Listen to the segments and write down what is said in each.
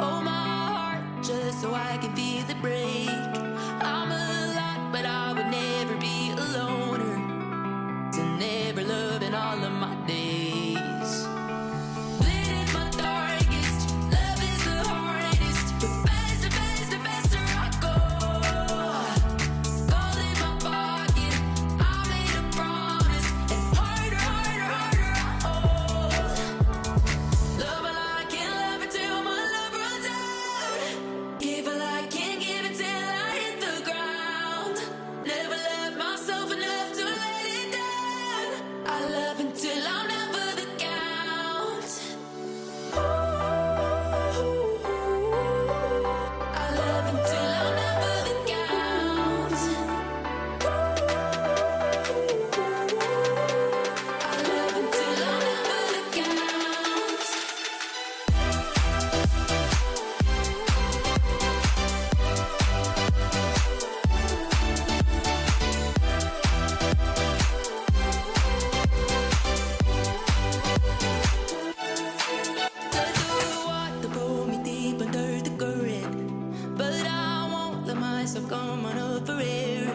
Oh, my heart, just so I can feel it break. I'm a lot, but I would never be a loner. To never love in all of my days. Lit is my darkest, love is the hardest. But faster, faster I go. Gold in my pocket, I made a promise. And harder, harder, harder I hold. Love while I can't love it till my love runs out. Give while I can't give it till I hit the ground. Never love myself enough to let it down. I love until I'm never the count. I love until I'm never the count. I love until I'm never the count. The water pull me deep under the current, but I won't let myself come on up for air.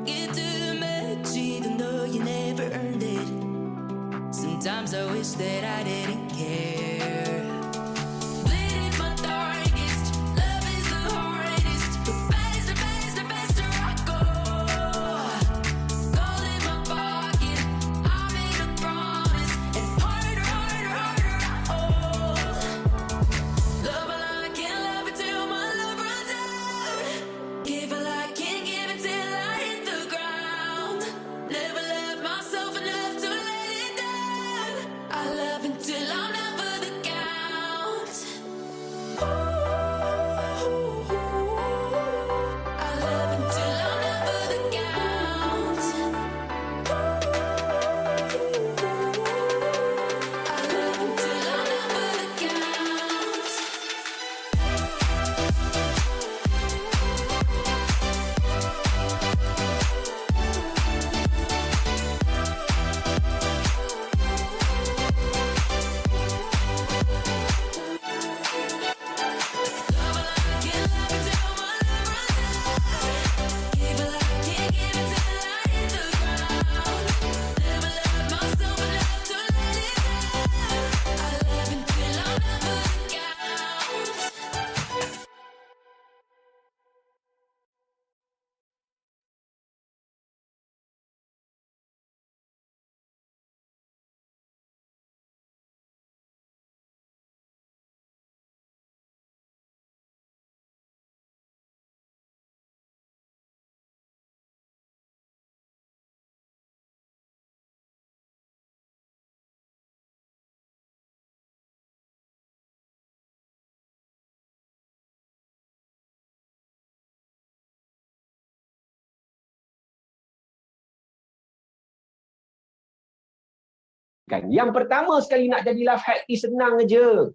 Get too much even though you never earned it. Sometimes I wish that I didn't care. Lit is my darkest, love is the hardest. But faster, faster, faster I go. Gold in my pocket, I made a promise. And harder, harder, harder I hold. Love while I can't love it till my love runs out. Give while I can't give it till I hit the ground. Never love myself enough to let it down. I love until I'm never the count. I love until I'm never the count. I love until I'm never the count. Kan. Yang pertama sekali nak jadi life hack ni senang aja.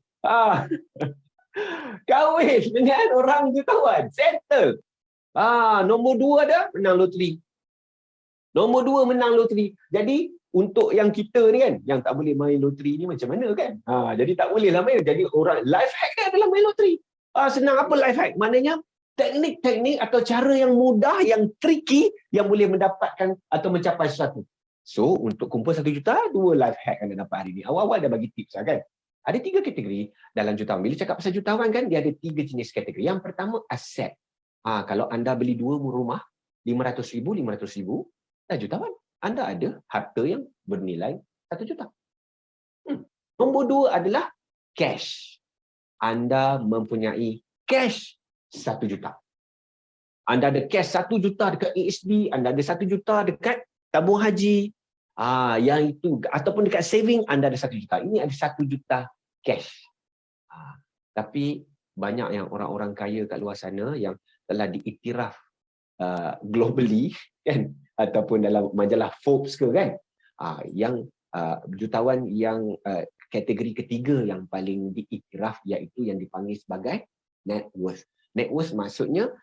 Kahwin dengan orang jutawan, settle. Nombor 2 dah menang loteri. Nombor 2 menang loteri. Jadi untuk yang kita ni kan, yang tak boleh main loteri ni macam mana kan? Jadi tak boleh lah main. Jadi orang life hack kan adalah main loteri. Senang apa life hack? Maknanya teknik-teknik atau cara yang mudah, yang tricky yang boleh mendapatkan atau mencapai sesuatu. So, untuk kumpul 1 juta, 2 life hack anda dapat hari ni. Awal-awal dah bagi tips lah kan. Ada 3 kategori dalam jutawan. Bila cakap pasal jutawan kan, dia ada 3 jenis kategori. Yang pertama, aset. Kalau anda beli 2 rumah, 500,000, 500,000, dah jutawan. Anda ada harta yang bernilai 1 juta. Nombor 2 adalah cash. Anda mempunyai cash 1 juta. Anda ada cash 1 juta dekat ASB, anda ada 1 juta dekat tabung haji, yang itu, ataupun dekat saving, anda ada 1 juta. Ini ada 1 juta cash. Tapi banyak yang orang-orang kaya kat luar sana yang telah diiktiraf globally kan, ataupun dalam majalah Forbes ke kan, yang jutawan yang kategori ketiga yang paling diiktiraf iaitu yang dipanggil sebagai net worth. Net worth maksudnya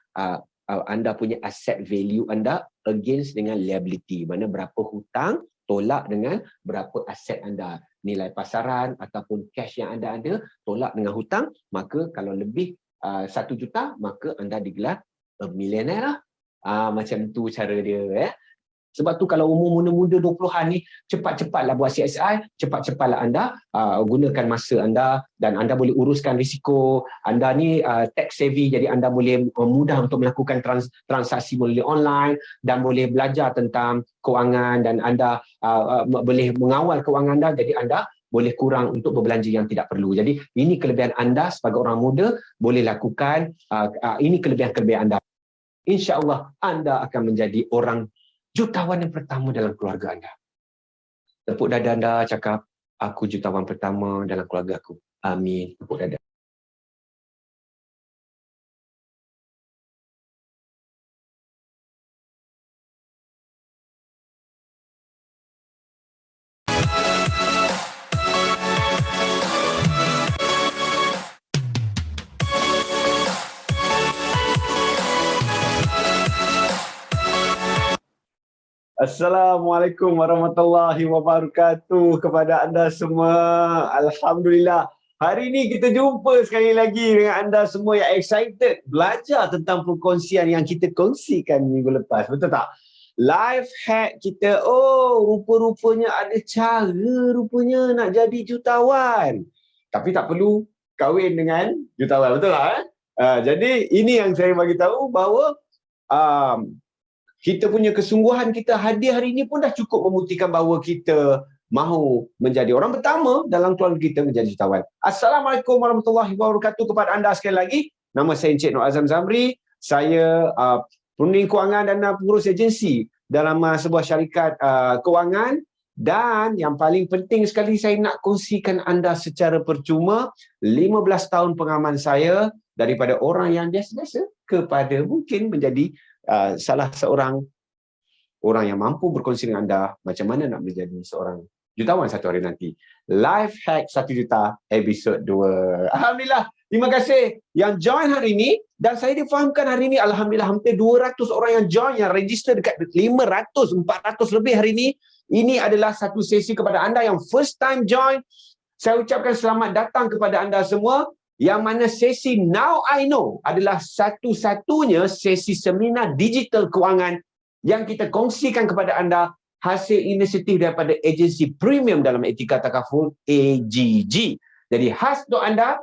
anda punya asset value anda against dengan liability, mana berapa hutang tolak dengan berapa aset anda, nilai pasaran ataupun cash yang anda ada, tolak dengan hutang, maka kalau lebih 1 juta, maka anda digelar millionaire lah. Macam tu cara dia. Sebab tu kalau umur muda-muda 20-an ni, cepat-cepatlah buat CSI, cepat-cepatlah anda gunakan masa anda dan anda boleh uruskan risiko. Anda ni tax savvy, jadi anda boleh mudah untuk melakukan transaksi melalui online dan boleh belajar tentang kewangan dan anda boleh mengawal kewangan anda, jadi anda boleh kurang untuk berbelanja yang tidak perlu. Jadi ini kelebihan anda sebagai orang muda, boleh lakukan, ini kelebihan-kelebihan anda. InsyaAllah anda akan menjadi orang jutawan yang pertama dalam keluarga anda. Tepuk dada anda, cakap, aku jutawan pertama dalam keluarga aku. Amin. Tepuk dada. Assalamualaikum warahmatullahi wabarakatuh kepada anda semua. Alhamdulillah. Hari ini kita jumpa sekali lagi dengan anda semua yang excited belajar tentang perkongsian yang kita kongsikan minggu lepas. Betul tak? Life hack kita. Oh, rupa-rupanya ada cara rupanya nak jadi jutawan. Tapi tak perlu kahwin dengan jutawan. Betul tak? Jadi ini yang saya bagi tahu bahawa kita punya kesungguhan kita hadir hari ini pun dah cukup membuktikan bahawa kita mahu menjadi orang pertama dalam keluarga kita menjadi jutawan. Assalamualaikum warahmatullahi wabarakatuh kepada anda sekali lagi. Nama saya Encik Nur Azam Zamri. Saya penerim kewangan dan pengurus agensi dalam sebuah syarikat kewangan. Dan yang paling penting sekali saya nak kongsikan anda secara percuma 15 tahun pengalaman saya daripada orang yang biasa-biasa kepada mungkin menjadi salah seorang orang yang mampu berkongsi dengan anda macam mana nak menjadi seorang jutawan satu hari nanti. Life Hack 1 Juta episod 2. Alhamdulillah, terima kasih yang join hari ini dan saya difahamkan hari ini Alhamdulillah hampir 200 orang yang join, yang register dekat 500, 400 lebih hari ini. Ini adalah satu sesi kepada anda yang first time join. Saya ucapkan selamat datang kepada anda semua. Yang mana sesi Now I Know adalah satu-satunya sesi seminar digital kewangan yang kita kongsikan kepada anda hasil inisiatif daripada agensi premium dalam etika takaful AGG. Jadi khas untuk anda,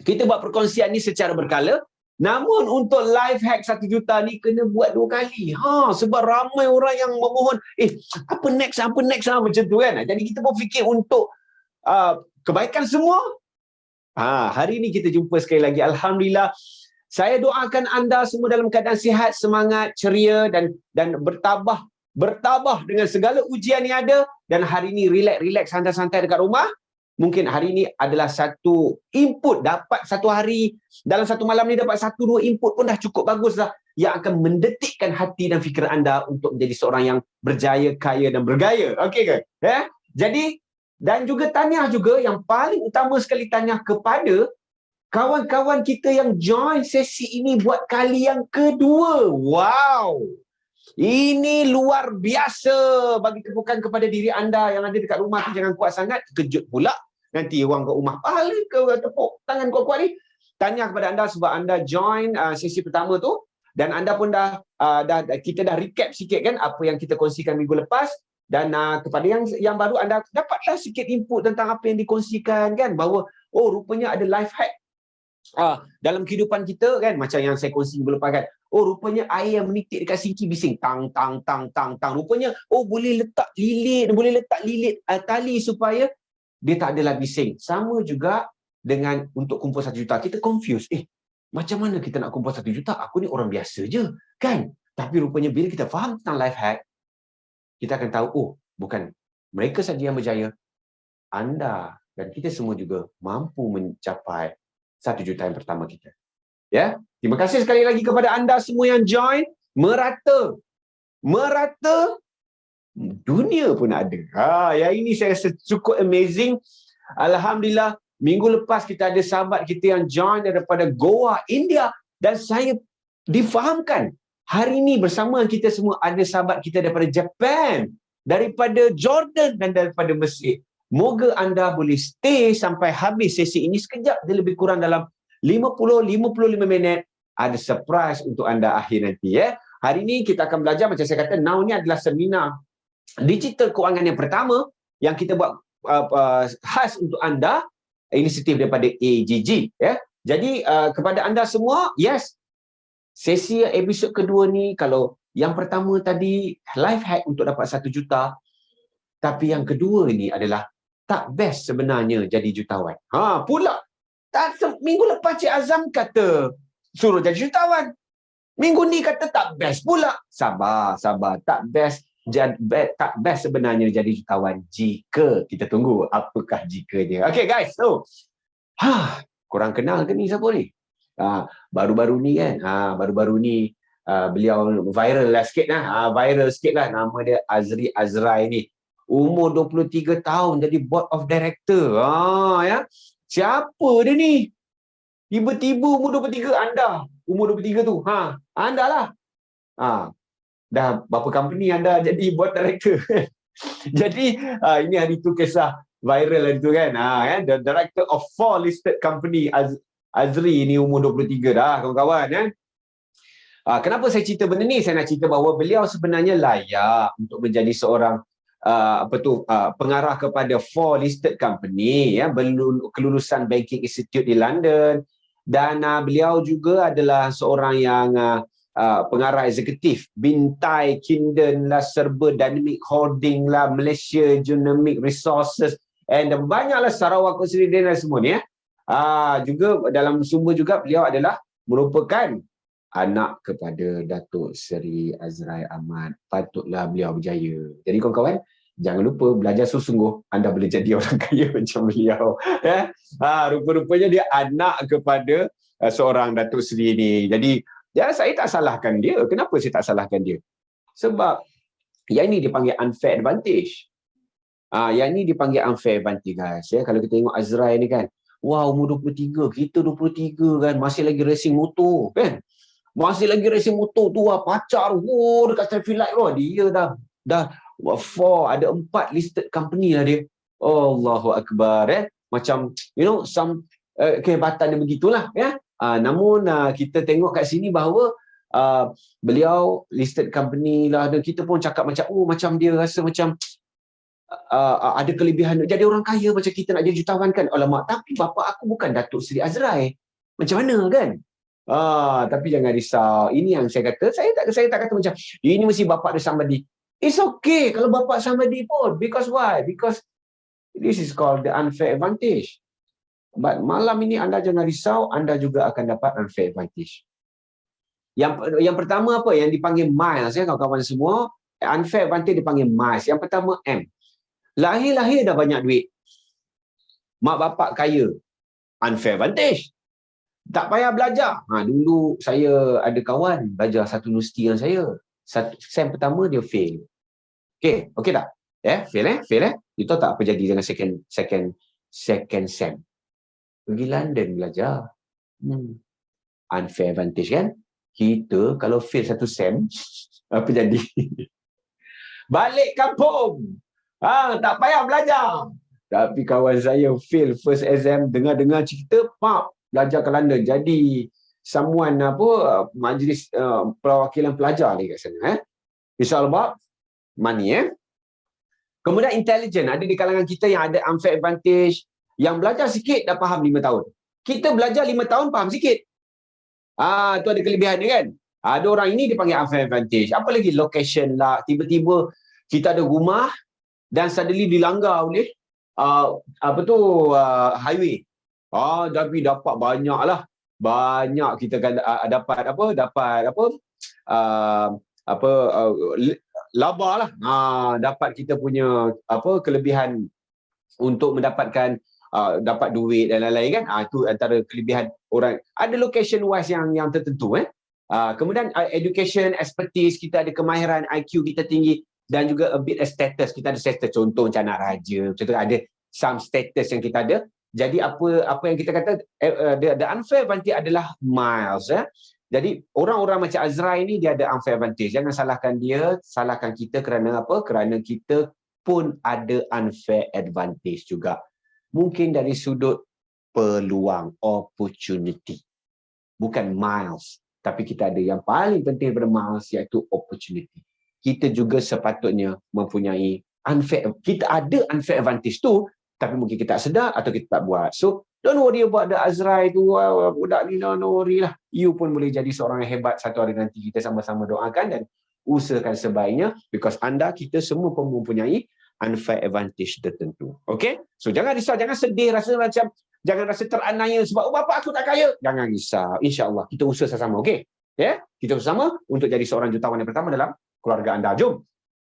kita buat perkongsian ni secara berkala. Namun untuk live hack 1 juta ni kena buat 2 kali. Sebab ramai orang yang memohon, apa next macam tu kan. Jadi kita pun fikir untuk kebaikan semua. Hari ini kita jumpa sekali lagi. Alhamdulillah. Saya doakan anda semua dalam keadaan sihat, semangat, ceria dan bertabah dengan segala ujian yang ada. Dan hari ini relax, santai-santai dekat rumah. Mungkin hari ini adalah satu input, dapat satu hari, dalam satu malam ni dapat 1-2 input pun dah cukup bagus lah. Yang akan mendetikkan hati dan fikiran anda untuk menjadi seorang yang berjaya, kaya dan bergaya. Okey ke? Jadi, dan juga tahniah juga yang paling utama sekali tahniah kepada kawan-kawan kita yang join sesi ini buat kali yang kedua. Wow! Ini luar biasa. Bagi tepukan kepada diri anda yang ada dekat rumah tu, jangan kuat sangat, kejut pula. Nanti orang kat rumah, pahala ke tepuk tangan kuat-kuat ni. Tahniah kepada anda sebab anda join sesi pertama tu. Dan anda pun kita dah recap sikit kan apa yang kita kongsikan minggu lepas. Dan kepada yang baru, anda dapatlah sikit input tentang apa yang dikongsikan kan, bahawa rupanya ada life hack dalam kehidupan kita kan, macam yang saya kongsi minggu lepas kan. Rupanya air yang menitik dekat sinki bising tang. Rupanya boleh letak lilit tali supaya dia tak adalah bising. Sama juga dengan untuk kumpul 1 juta. Kita confuse, macam mana kita nak kumpul 1 juta? Aku ni orang biasa je kan. Tapi rupanya bila kita faham tentang life hack, kita akan tahu, bukan mereka saja yang berjaya. Anda dan kita semua juga mampu mencapai 1 juta yang pertama kita. Ya, terima kasih sekali lagi kepada anda semua yang join. Merata dunia pun ada. Yang ini saya rasa cukup amazing. Alhamdulillah, minggu lepas kita ada sahabat kita yang join daripada Goa, India, dan saya difahamkan hari ini bersama kita semua ada sahabat kita daripada Japan. daripada Jordan dan daripada Mesir. Moga anda boleh stay sampai habis sesi ini sekejap. Dia lebih kurang dalam 50-55 minit. Ada surprise untuk anda akhir nanti. Hari ini kita akan belajar, macam saya kata, now ni adalah seminar digital kewangan yang pertama yang kita buat khas untuk anda, inisiatif daripada AGG. Jadi kepada anda semua, yes, sesi episod kedua ni, kalau yang pertama tadi life hack untuk dapat 1 juta, tapi yang kedua ni adalah tak best sebenarnya jadi jutawan. Pula minggu lepas Cik Azam kata suruh jadi jutawan, minggu ni kata tak best pula. Sabar. Tak best sebenarnya jadi jutawan jika kita tunggu apakah jikanya. Okay guys, so korang kenal ke ni siapa ni? Baru-baru ni kan, beliau viral sikit lah. Nama dia Azri Azrai ni. Umur 23 tahun jadi board of director. Siapa dia ni? Tiba-tiba umur 23, anda umur 23 tu. Anda lah. Dah berapa company anda jadi board director? Jadi ini hari tu kisah viral hari tu kan. The director of 4 listed company, Azri ni umur 23 dah kawan-kawan. Kenapa saya cerita benda ni? Saya nak cerita bahawa beliau sebenarnya layak untuk menjadi seorang pengarah kepada 4 listed company, kelulusan Banking Institute di London, dan beliau juga adalah seorang yang pengarah eksekutif Bintai, Kinden lah, Serba Dynamic Holding lah, Malaysia Genomic Resources, and banyaklah Sarawak Consolidated dan semua ni. Juga dalam sumber juga beliau adalah merupakan anak kepada Datuk Seri Azrai Ahmad. Patutlah beliau berjaya. Jadi kawan-kawan, jangan lupa belajar sungguh-sungguh, anda boleh jadi orang kaya macam beliau. Rupa-rupanya dia anak kepada seorang Datuk Seri ni. Jadi saya tak salahkan dia. Kenapa saya tak salahkan dia? Sebab yang ini dipanggil unfair advantage. Yang ini dipanggil unfair advantage guys. Kalau kita tengok Azrai ni kan, umur 23, kita 23 kan, masih lagi racing motor kan. Masih lagi racing motor tu, pacar dekat traffic light dia dah 4, ada 4 listed company lah dia. Allahu Akbar. Macam some kehebatan dia begitulah namun kita tengok kat sini bahawa beliau listed company lah, dan kita pun cakap macam macam dia rasa macam ada kelebihan jadi orang kaya macam kita nak jadi jutawan kan. Alamak, tapi bapa aku bukan Datuk Seri Azrai. Macam mana kan? Tapi jangan risau. Ini yang saya kata, saya tak kata macam ini mesti bapa dia somebody. It's okay kalau bapa somebody pun. Because why? Because this is called the unfair advantage. But malam ini anda jangan risau, anda juga akan dapat unfair advantage. Yang pertama apa? Yang dipanggil miles kawan-kawan semua. Unfair advantage dipanggil miles. Yang pertama M. Lahir dah banyak duit. Mak bapak kaya. Unfair advantage. Tak payah belajar. Dulu saya ada kawan belajar satu universiti dengan saya. Sem pertama dia fail. Okey tak? Fail. Itu tak apa jadi dengan second sem. Pergi London belajar. Unfair advantage kan? Kita kalau fail satu sem, apa jadi? Balik kampung. Tak payah belajar. Tapi kawan saya fail first exam, dengar cerita, belajar ke London. Jadi someone majlis perwakilan pelajar ni kat sana. It's all about money. Kemudian intelligent. Ada di kalangan kita yang ada unfair advantage, yang belajar sikit dah faham 5 tahun. Kita belajar 5 tahun faham sikit. Tu ada kelebihan dia kan. Ada orang ini dipanggil unfair advantage. Apa lagi? Location lah. Tiba-tiba kita ada rumah dan suddenly dilanggar oleh highway. Tapi dapat banyak lah. Banyak kita kan dapat laba lah. Dapat kita punya kelebihan untuk mendapatkan dapat duit dan lain-lain kan. Itu antara kelebihan orang. Ada location wise yang tertentu. Kemudian education, expertise, kita ada kemahiran, IQ kita tinggi, dan juga a bit status. Kita ada status, contoh macam anak raja, macam tu ada some status yang kita ada. Jadi apa yang kita kata the unfair advantage adalah miles. Jadi orang-orang macam Azrai ni dia ada unfair advantage. Jangan salahkan dia, salahkan kita kerana apa? Kerana kita pun ada unfair advantage juga. Mungkin dari sudut peluang, opportunity. Bukan miles. Tapi kita ada yang paling penting daripada miles, iaitu opportunity. Kita juga sepatutnya mempunyai unfair. Kita ada unfair advantage tu, tapi mungkin kita tak sedar atau kita tak buat. So, don't worry about the Azrai tu. Budak ni, don't worry lah. You pun boleh jadi seorang yang hebat satu hari nanti. Kita sama-sama doakan dan usahakan sebaiknya, because anda, kita semua pun mempunyai unfair advantage tertentu. Okay? So, jangan risau, jangan sedih, rasa macam, jangan rasa teraniaya sebab, oh bapa aku tak kaya. Jangan risau. InsyaAllah, kita usaha sama-sama. Okay? Yeah? Kita bersama untuk jadi seorang jutawan yang pertama dalam keluarga anda. Jom.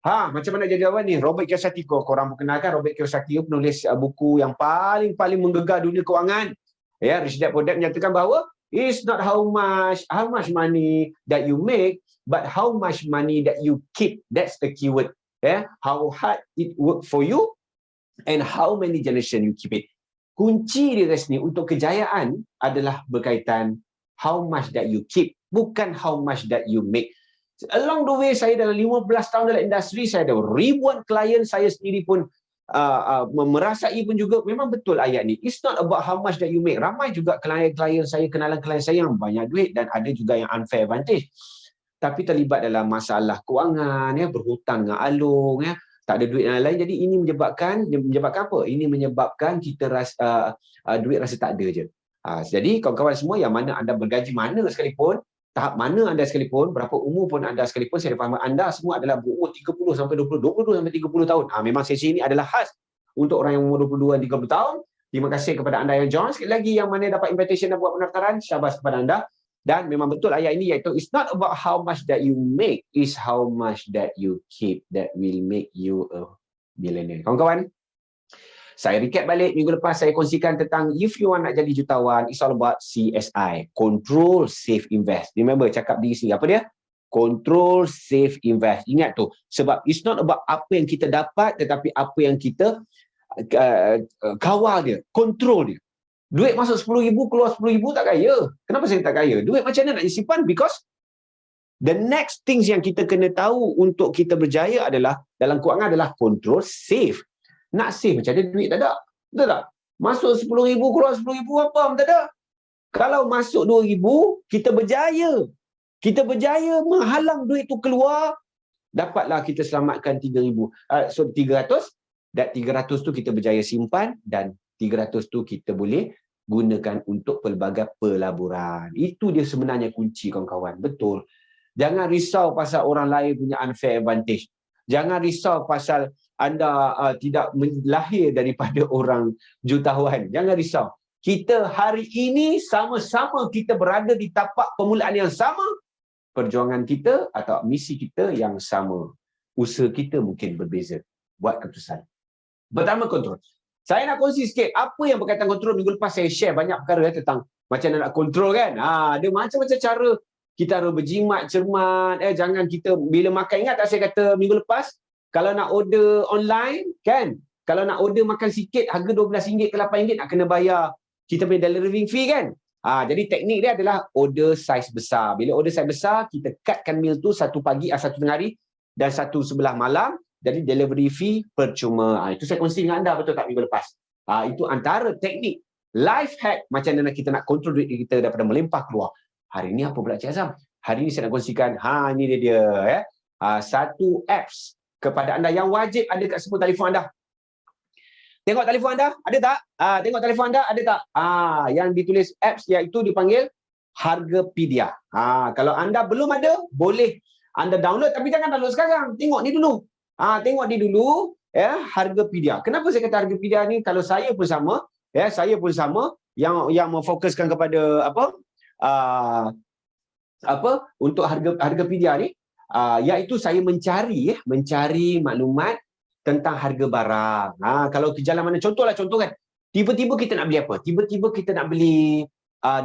Macam mana jadi jutawan ni? Robert Kiyosaki, korang perkenalkan Robert Kiyosaki penulis buku yang paling menggegah dunia kewangan. Ya, Rich Dad Poor Dad menyatakan bahawa it's not how much money that you make, but how much money that you keep. That's the keyword. Yeah, how hard it work for you and how many generation you keep it. Kunci dia kat sini untuk kejayaan adalah berkaitan how much that you keep, bukan how much that you make. Along the way, saya dalam 15 tahun dalam industri, saya ada ribuan klien, saya sendiri pun merasai pun juga, memang betul ayat ni. It's not about how much that you make. Ramai juga klien-klien saya, kenalan klien saya yang banyak duit dan ada juga yang unfair advantage. Tapi terlibat dalam masalah kewangan, ya, berhutang dengan alung, ya, tak ada duit yang lain. Jadi ini menyebabkan apa? Ini menyebabkan kita duit rasa tak ada je. Jadi kawan-kawan semua, yang mana anda bergaji mana sekalipun, tahap mana anda sekalipun, berapa umur pun anda sekalipun, saya faham anda semua adalah berumur 30 sampai 20, 22 sampai 30 tahun. Memang sesi ini adalah khas untuk orang yang umur 22 dan 30 tahun. Terima kasih kepada anda yang join. Sekali lagi, yang mana dapat invitation dan buat pendaftaran, syabas kepada anda. Dan memang betul ayat ini, iaitu it's not about how much that you make, it's how much that you keep that will make you a millionaire. Kawan-kawan, saya recap balik minggu lepas, saya kongsikan tentang if you want nak jadi jutawan, it's all about CSI. Control, Save, Invest. Remember, cakap di sini, apa dia? Control, Save, Invest. Ingat tu. Sebab it's not about apa yang kita dapat, tetapi apa yang kita kawal dia. Control dia. Duit masuk 10,000, keluar 10,000, tak kaya. Kenapa saya tak kaya? Duit macam mana nak disimpan? Because the next things yang kita kena tahu untuk kita berjaya adalah, dalam kewangan adalah control, save. Nak save macam ada duit tak ada. Betul tak? Masuk 10,000, keluar 10,000, apa pun tak ada. Kalau masuk 2,000, kita berjaya. Kita berjaya menghalang duit tu keluar, dapatlah kita selamatkan 3,000. 300, dan 300 tu kita berjaya simpan, dan 300 tu kita boleh gunakan untuk pelbagai pelaburan. Itu dia sebenarnya kunci, kawan-kawan. Betul. Jangan risau pasal orang lain punya unfair advantage. Jangan risau pasal anda tidak lahir daripada orang jutawan. Jangan risau. Kita hari ini sama-sama kita berada di tapak permulaan yang sama. Perjuangan kita atau misi kita yang sama. Usaha kita mungkin berbeza. Buat keputusan. Pertama, kontrol. Saya nak kongsi sikit apa yang berkaitan kontrol. Minggu lepas saya share banyak perkara tentang macam mana nak kontrol, kan. Ada macam-macam cara. Kita harus berjimat, cermat. Jangan kita bila makan, ingat tak saya kata minggu lepas, kalau nak order online, kan, kalau nak order makan sikit, harga RM12 ke RM8 nak kena bayar kita punya delivery fee, kan. Jadi teknik dia adalah order saiz besar. Bila order saiz besar, kita cutkan meal tu satu pagi, satu tengah hari dan satu sebelah malam. Jadi delivery fee percuma. Itu saya kongsi dengan anda, betul tak, minggu lepas. Itu antara teknik life hack macam mana kita nak kontrol duit kita daripada melimpah keluar. Hari ni apa pula Cik Azam? Hari ni saya nak kongsikan, ini dia ya. Satu apps kepada anda yang wajib ada kat semua telefon anda. Tengok telefon anda, ada tak? Tengok telefon anda, ada tak? Yang ditulis apps iaitu dipanggil Hargapedia. Kalau anda belum ada, boleh anda download, tapi jangan download sekarang. Tengok ni dulu. Tengok ni dulu, ya, Hargapedia. Kenapa saya kata Hargapedia ni? Kalau saya pun sama, ya, saya pun sama yang memfokuskan kepada untuk Hargapedia ni, iaitu saya mencari maklumat tentang harga barang. Kalau ke jalan mana, contoh kan, tiba-tiba kita nak beli apa? Tiba-tiba kita nak beli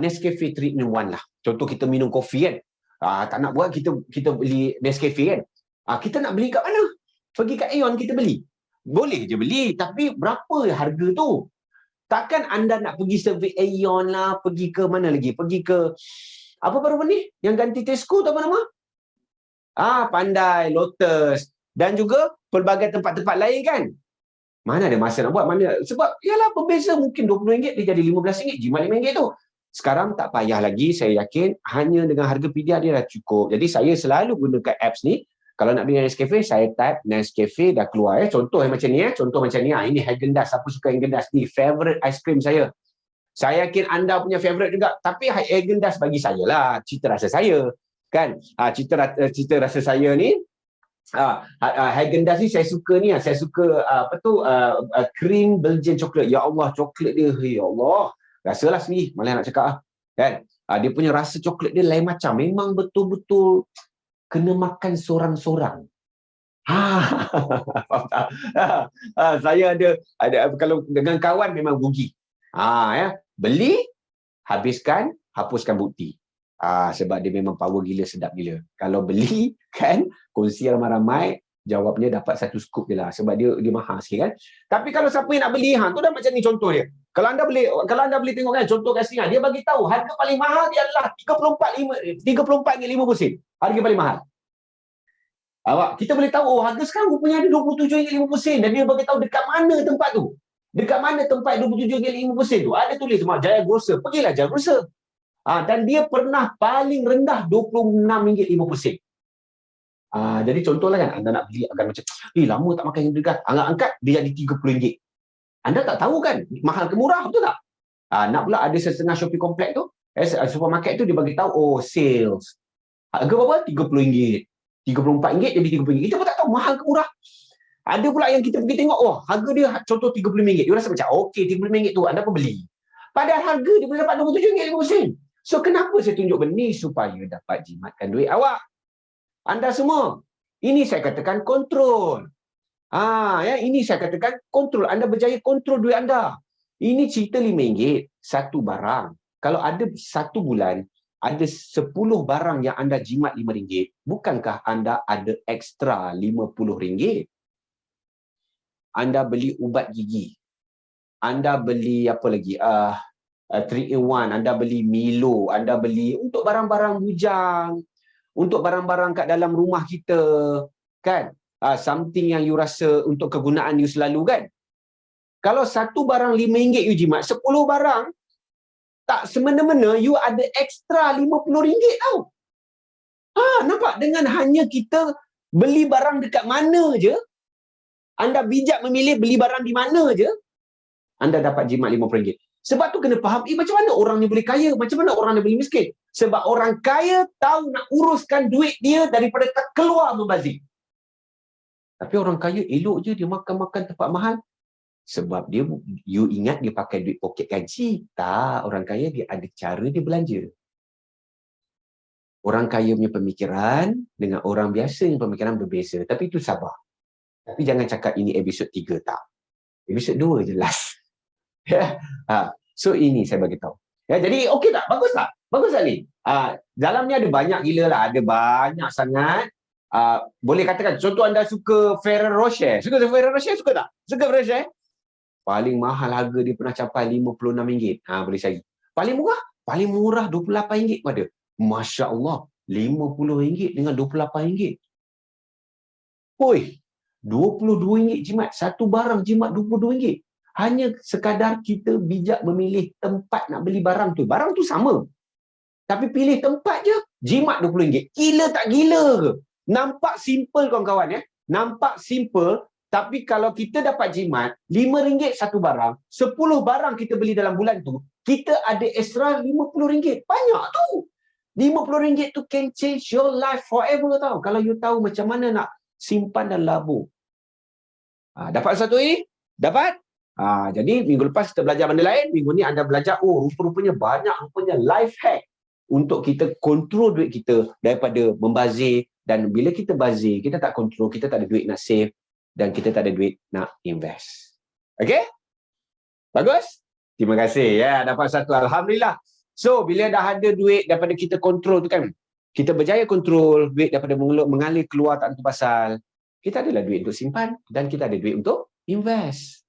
Nescafe 3-in-1 lah. Contoh kita minum kopi, kan. Tak nak buat, kita beli Nescafe, kan. Kita nak beli kat mana? Pergi kat Aeon kita beli. Boleh je beli, tapi berapa harga tu? Takkan anda nak pergi survey Aeon lah, pergi ke mana lagi? Pergi ke Apa baru ni? Yang ganti Tesco tu apa nama? Pandai, Lotus. Dan juga pelbagai tempat-tempat lain kan. Mana ada masa nak buat? Sebab yalah pembeza mungkin RM20 dia jadi RM15, jimat RM5 tu. Sekarang tak payah lagi, saya yakin hanya dengan harga PDR dia dah cukup. Jadi saya selalu gunakan apps ni. Kalau nak beli Nescafe, saya type Nescafe dah keluar. Contoh macam ni. Contoh macam ni. Ini Häagen-Dazs. Siapa suka Häagen-Dazs? Ni favorite ice cream saya. Saya yakin anda punya favorite juga. Tapi Häagen-Dazs bagi saya lah. Cita rasa saya. Kan? Cita rasa saya ni. Häagen-Dazs ni saya suka ni. Saya suka cream Belgian coklat. Ya Allah, coklat dia. Ya Allah. Rasalah sendiri. Malah nak cakap. Kan? Dia punya rasa coklat dia lain macam. Memang betul-betul kena makan sorang-sorang. Saya ada kalau dengan kawan memang rugi. Beli, habiskan, hapuskan bukti. Sebab dia memang power gila, sedap gila. Kalau beli kan, kongsi ramai-ramai, jawabnya dapat satu scoop je lah. Sebab dia mahal sikit kan. Tapi kalau siapa yang nak beli, tu dah macam ni contoh dia. Kalau anda boleh tengok kan, contoh kat sini, dia bagi tahu harga paling mahal dia adalah RM34.50. Harga paling mahal. Kita boleh tahu, harga sekarang rupanya ada RM27.50 dan dia bagi tahu dekat mana tempat tu. Dekat mana tempat RM27.50 tu. Ada tulis semua Jaya Grocer. Pergilah Jaya Grocer. Dan dia pernah paling rendah RM26.50. Jadi contohlah kan, anda nak beli akan macam, lama tak makan yang dekat. Angkat dia jadi RM30. Anda tak tahu kan, mahal ke murah, betul tak? Nak pula ada setengah shopping complex tu, supermarket tu dia bagi tahu, sales. Harga berapa? RM30. RM34 jadi RM30. Kita pun tak tahu mahal ke murah. Ada pula yang kita pergi tengok, harga dia contoh RM35. Dia rasa macam, okey RM35 tu, anda pun beli. Padahal harga dia boleh dapat RM27.50. So, kenapa saya tunjuk benda ni? Supaya dapat jimatkan duit awak. Anda semua. Ini saya katakan kontrol. Ini saya katakan kontrol. Anda berjaya kontrol duit anda. Ini cerita RM5 satu barang. Kalau ada satu bulan, ada 10 barang yang anda jimat RM5, bukankah anda ada ekstra RM50? Anda beli ubat gigi. Anda beli apa lagi? 3-in-1. Anda beli Milo. Anda beli untuk barang-barang bujang. Untuk barang-barang kat dalam rumah kita. Kan? Something yang you rasa untuk kegunaan you selalu kan. Kalau satu barang RM5 you jimat, 10 barang tak semena-mena you ada ekstra RM50 tau. Nampak? Dengan hanya kita beli barang dekat mana je, anda bijak memilih beli barang di mana je, anda dapat jimat RM50. Sebab tu kena faham, macam mana orang ni boleh kaya, macam mana orang ni boleh miskin. Sebab orang kaya tahu nak uruskan duit dia daripada tak keluar membazir. Tapi orang kaya elok je dia makan-makan tempat mahal. Sebab dia, you ingat dia pakai duit poket gaji. Tak, orang kaya dia ada cara dia belanja. Orang kaya punya pemikiran dengan orang biasa yang pemikiran berbeza. Tapi itu sabar. Tapi jangan cakap ini episod 3, tak. Episod 2 je last. So ini saya bagi tahu. Jadi okey tak? Bagus tak? Bagus tak ni? Dalam ni ada banyak gila lah. Ada banyak sangat. Boleh katakan, contoh anda suka Ferrero Rocher. Suka Ferrero Rocher? Suka tak? Suka Ferrero Rocher? Paling mahal harga dia pernah capai RM56. Boleh cari. Paling murah? Paling murah RM28 pada. Masya Allah. RM50 dengan RM28. Oi, RM22 jimat. Satu barang jimat RM22. Hanya sekadar kita bijak memilih tempat nak beli barang tu. Barang tu sama. Tapi pilih tempat je, jimat RM20. Gila tak gila ke? Nampak simple kawan-kawan ya. Nampak simple. Tapi kalau kita dapat jimat, RM5 satu barang, 10 barang kita beli dalam bulan tu, kita ada extra RM50. Banyak tu. RM50 tu can change your life forever tau. Kalau you tahu macam mana nak simpan dan labur. Dapat satu ini? Dapat? Jadi minggu lepas kita belajar benda lain. Minggu ni anda belajar, rupa-rupanya banyak life hack untuk kita kontrol duit kita daripada membazir. Dan bila kita bazir, kita tak kontrol, kita tak ada duit nak save dan kita tak ada duit nak invest. Okey? Bagus? Terima kasih ya, dapat satu. Alhamdulillah. So, bila dah ada duit daripada kita kontrol tu kan, kita berjaya kontrol duit daripada mengalir keluar tak tentu pasal, kita adalah duit untuk simpan dan kita ada duit untuk invest.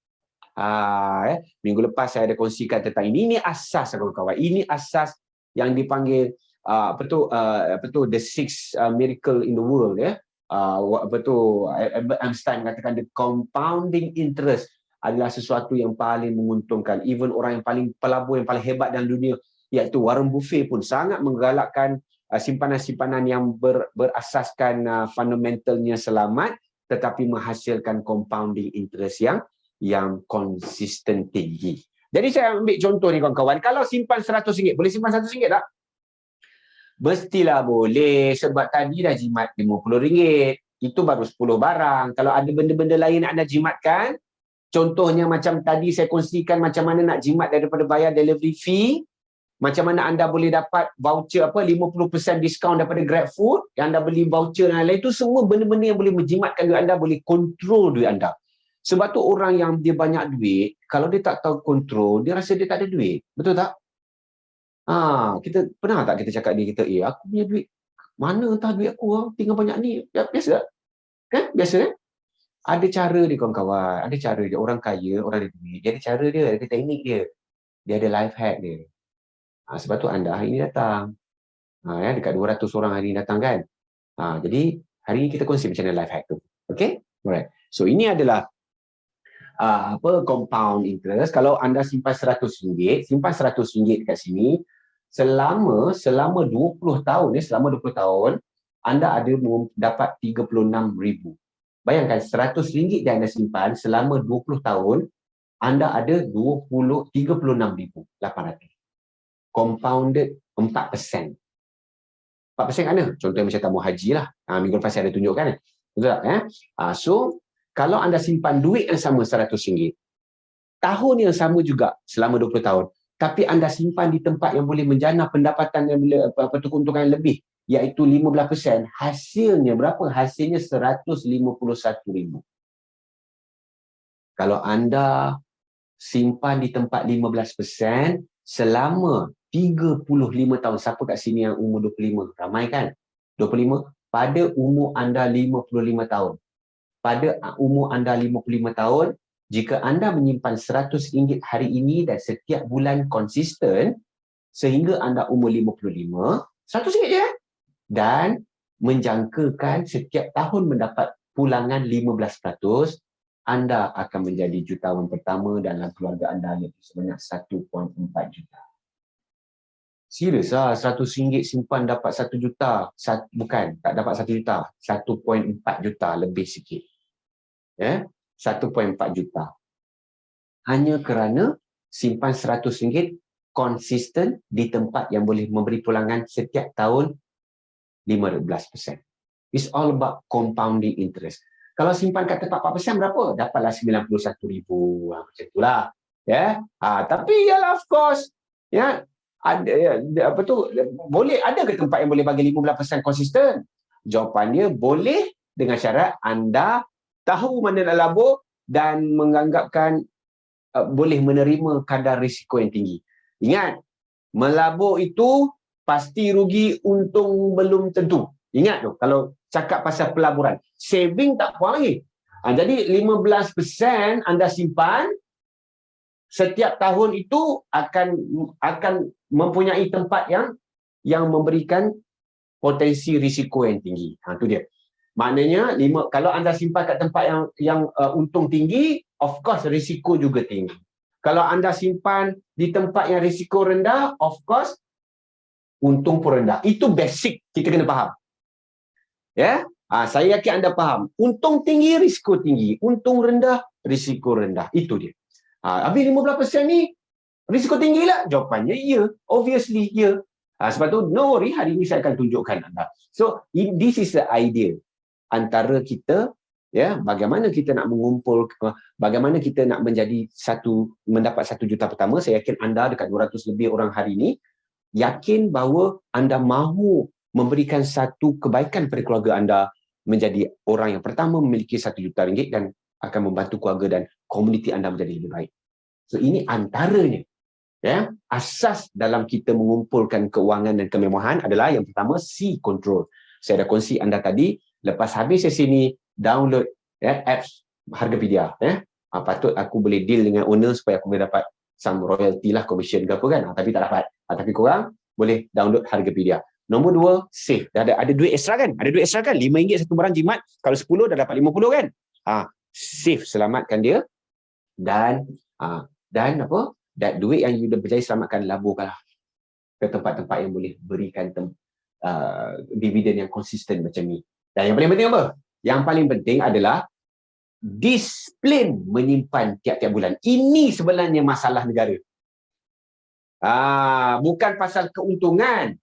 Minggu lepas saya ada kongsikan tentang ini. Ini asas kawan-kawan. Ini asas yang dipanggil the six miracle in the world, ya. Albert Einstein katakan the compounding interest adalah sesuatu yang paling menguntungkan. Even orang yang paling pelabur, yang paling hebat dalam dunia, iaitu Warren Buffett pun sangat menggalakkan simpanan-simpanan yang berasaskan fundamentalnya selamat, tetapi menghasilkan compounding interest yang konsisten tinggi. Jadi saya ambil contoh ni kawan-kawan, kalau simpan RM100, boleh simpan RM100 tak? Mestilah boleh, sebab tadi dah jimat RM50. Itu baru 10 barang. Kalau ada benda-benda lain nak anda jimatkan, contohnya macam tadi saya kongsikan macam mana nak jimat daripada bayar delivery fee, macam mana anda boleh dapat voucher 50% diskaun daripada GrabFood, yang anda beli voucher dan lain-lain, itu semua benda-benda yang boleh menjimatkan duit anda, boleh kontrol duit anda. Sebab tu orang yang dia banyak duit, kalau dia tak tahu kontrol, dia rasa dia tak ada duit. Betul tak? Kita pernah tak kita cakap dia kita, aku punya duit, mana entah duit aku tinggal banyak ni. Biasa tak? Biasa kan? Ada cara dia kawan-kawan, ada cara dia. Orang kaya, orang ada duit, dia ada cara dia, ada teknik dia. Dia ada life hack dia. Sebab tu anda hari ini datang. Dekat 200 orang hari ini datang kan. Jadi hari ini kita kongsi macam mana life hack tu. Okay? Alright. So ini adalah compound interest. Kalau anda simpan RM100, simpan RM100 dekat sini, selama 20 tahun, selama 20 tahun, anda ada dapat RM36,000. Bayangkan RM100 yang anda simpan selama 20 tahun, anda ada RM36,800. Compounded 4%. 4% mana? Contohnya macam tamu haji lah. Minggu lepas saya ada tunjukkan. Betul tak? So, kalau anda simpan duit yang sama RM100, tahun yang sama juga selama 20 tahun, tapi anda simpan di tempat yang boleh menjana pendapatan yang keuntungan yang lebih, iaitu 15%, hasilnya berapa? Hasilnya RM151,000. Kalau anda simpan di tempat 15% selama 35 tahun. Siapa kat sini yang umur 25? Ramai kan? 25. Pada umur anda 55 tahun. Pada umur anda 55 tahun, jika anda menyimpan RM100 hari ini dan setiap bulan konsisten sehingga anda umur 55, RM100 je. Dan menjangkakan setiap tahun mendapat pulangan 15%, anda akan menjadi jutawan pertama dalam keluarga anda, iaitu sebanyak 1.4 juta. Serius lah, RM100 simpan dapat 1 juta. Bukan, tak dapat 1 juta. 1.4 juta lebih sikit. 1.4 juta. Hanya kerana simpan RM100 konsisten di tempat yang boleh memberi pulangan setiap tahun 15%. It's all about compounding interest. Kalau simpan kat tempat 4% berapa? Dapatlah RM91,000. Macam itulah. Tapi yalah, of course, boleh ada ke tempat yang boleh bagi 15% konsisten? Jawapannya boleh, dengan syarat anda tahu mana nak labur dan menganggapkan boleh menerima kadar risiko yang tinggi. Ingat, melabur itu pasti rugi, untung belum tentu. Ingat tu, kalau cakap pasal pelaburan, saving tak puas lagi. Jadi 15% anda simpan, setiap tahun itu akan mempunyai tempat yang memberikan potensi risiko yang tinggi. Itu dia. Maknanya kalau anda simpan kat tempat yang untung tinggi, of course risiko juga tinggi. Kalau anda simpan di tempat yang risiko rendah, of course untung pun rendah. Itu basic, kita kena faham. Saya yakin anda faham. Untung tinggi, risiko tinggi. Untung rendah, risiko rendah. Itu dia. Habis 15% ni risiko tinggi lah? Jawapannya ya. Obviously ya. Sebab tu no worry, hari ini saya akan tunjukkan anda. So this is the idea antara kita, bagaimana kita nak mengumpul, bagaimana kita nak mendapat 1 juta pertama. Saya yakin anda dekat 200 lebih orang hari ini yakin bahawa anda mahu memberikan satu kebaikan pada keluarga anda, menjadi orang yang pertama memiliki RM1 juta dan akan membantu keluarga dan komuniti anda menjadi lebih baik. So ini antaranya. Asas dalam kita mengumpulkan keuangan dan kemewahan adalah yang pertama, C control. Saya dah kongsi anda tadi, lepas habis sesi ni, download apps Hargapedia. Patut aku boleh deal dengan owner supaya aku boleh dapat some royalty lah, commission ke apa kan. Tapi tak dapat. Tapi korang boleh download Hargapedia. Nombor 2, save. Dah ada duit extra kan? Ada duit extra kan? RM5 satu barang jimat. Kalau 10 dah dapat 50 kan? Save, selamatkan dia. Dan apa? Dan duit yang you dah berjaya selamatkan, laburkanlah ke tempat-tempat yang boleh berikan dividen yang konsisten macam ni. Dan yang paling penting apa? Yang paling penting adalah disiplin menyimpan tiap-tiap bulan. Ini sebenarnya masalah negara. Bukan pasal keuntungan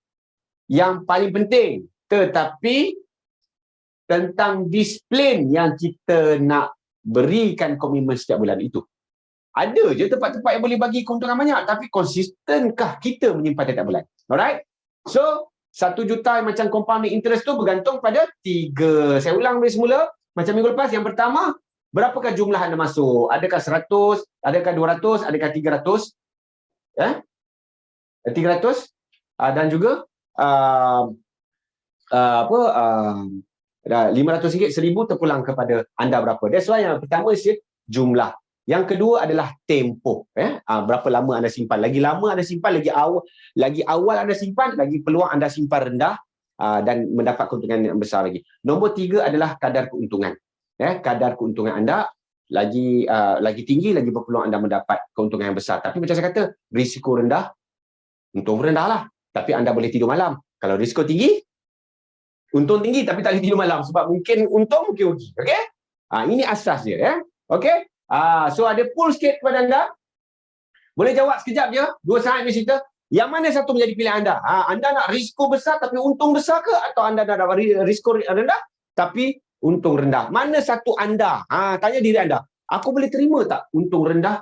yang paling penting, tetapi tentang disiplin yang kita nak berikan komitmen setiap bulan itu. Ada je tempat-tempat yang boleh bagi keuntungan banyak, tapi konsistenkah kita menyimpan tiap bulan? Alright? So, 1 juta macam compounding interest tu bergantung pada 3. Saya ulang dari semula, macam minggu lepas. Yang pertama, berapakah jumlah anda masuk? Adakah 100? Adakah 200? Adakah 300? 300? Dan juga RM500, RM1,000 terpulang kepada anda berapa. That's why yang pertama jumlah. Yang kedua adalah tempoh. Berapa lama anda simpan. Lagi lama anda simpan, lagi awal anda simpan, lagi peluang anda simpan rendah dan mendapat keuntungan yang besar lagi. Nombor 3 adalah kadar keuntungan. Kadar keuntungan anda lagi tinggi, lagi berpeluang anda mendapat keuntungan yang besar. Tapi macam saya kata, risiko rendah, untung rendah lah. Tapi anda boleh tidur malam. Kalau risiko tinggi, untung tinggi tapi tak boleh tidur malam. Sebab mungkin untung, mungkin rugi. Okay? Ini asas dia. Okay? So ada pool sikit kepada anda. Boleh jawab sekejap je. 2 saat ni cerita. Yang mana satu menjadi pilihan anda? Anda nak risiko besar tapi untung besar ke? Atau anda nak risiko rendah tapi untung rendah? Mana satu anda? Tanya diri anda. Aku boleh terima tak untung rendah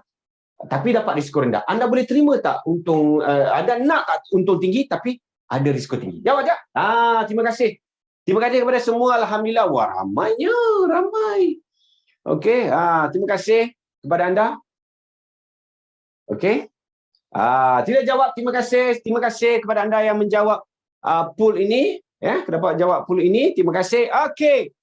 tapi dapat risiko rendah? Anda boleh terima tak untung, anda nak tak untung tinggi tapi ada risiko tinggi? Jawab je. Terima kasih. Terima kasih kepada semua. Alhamdulillah. Wah, ramai. Okey, terima kasih kepada anda. Okey. Tidak jawab, terima kasih. Terima kasih kepada anda yang menjawab poll ini. Dapat jawab poll ini. Terima kasih. Okey.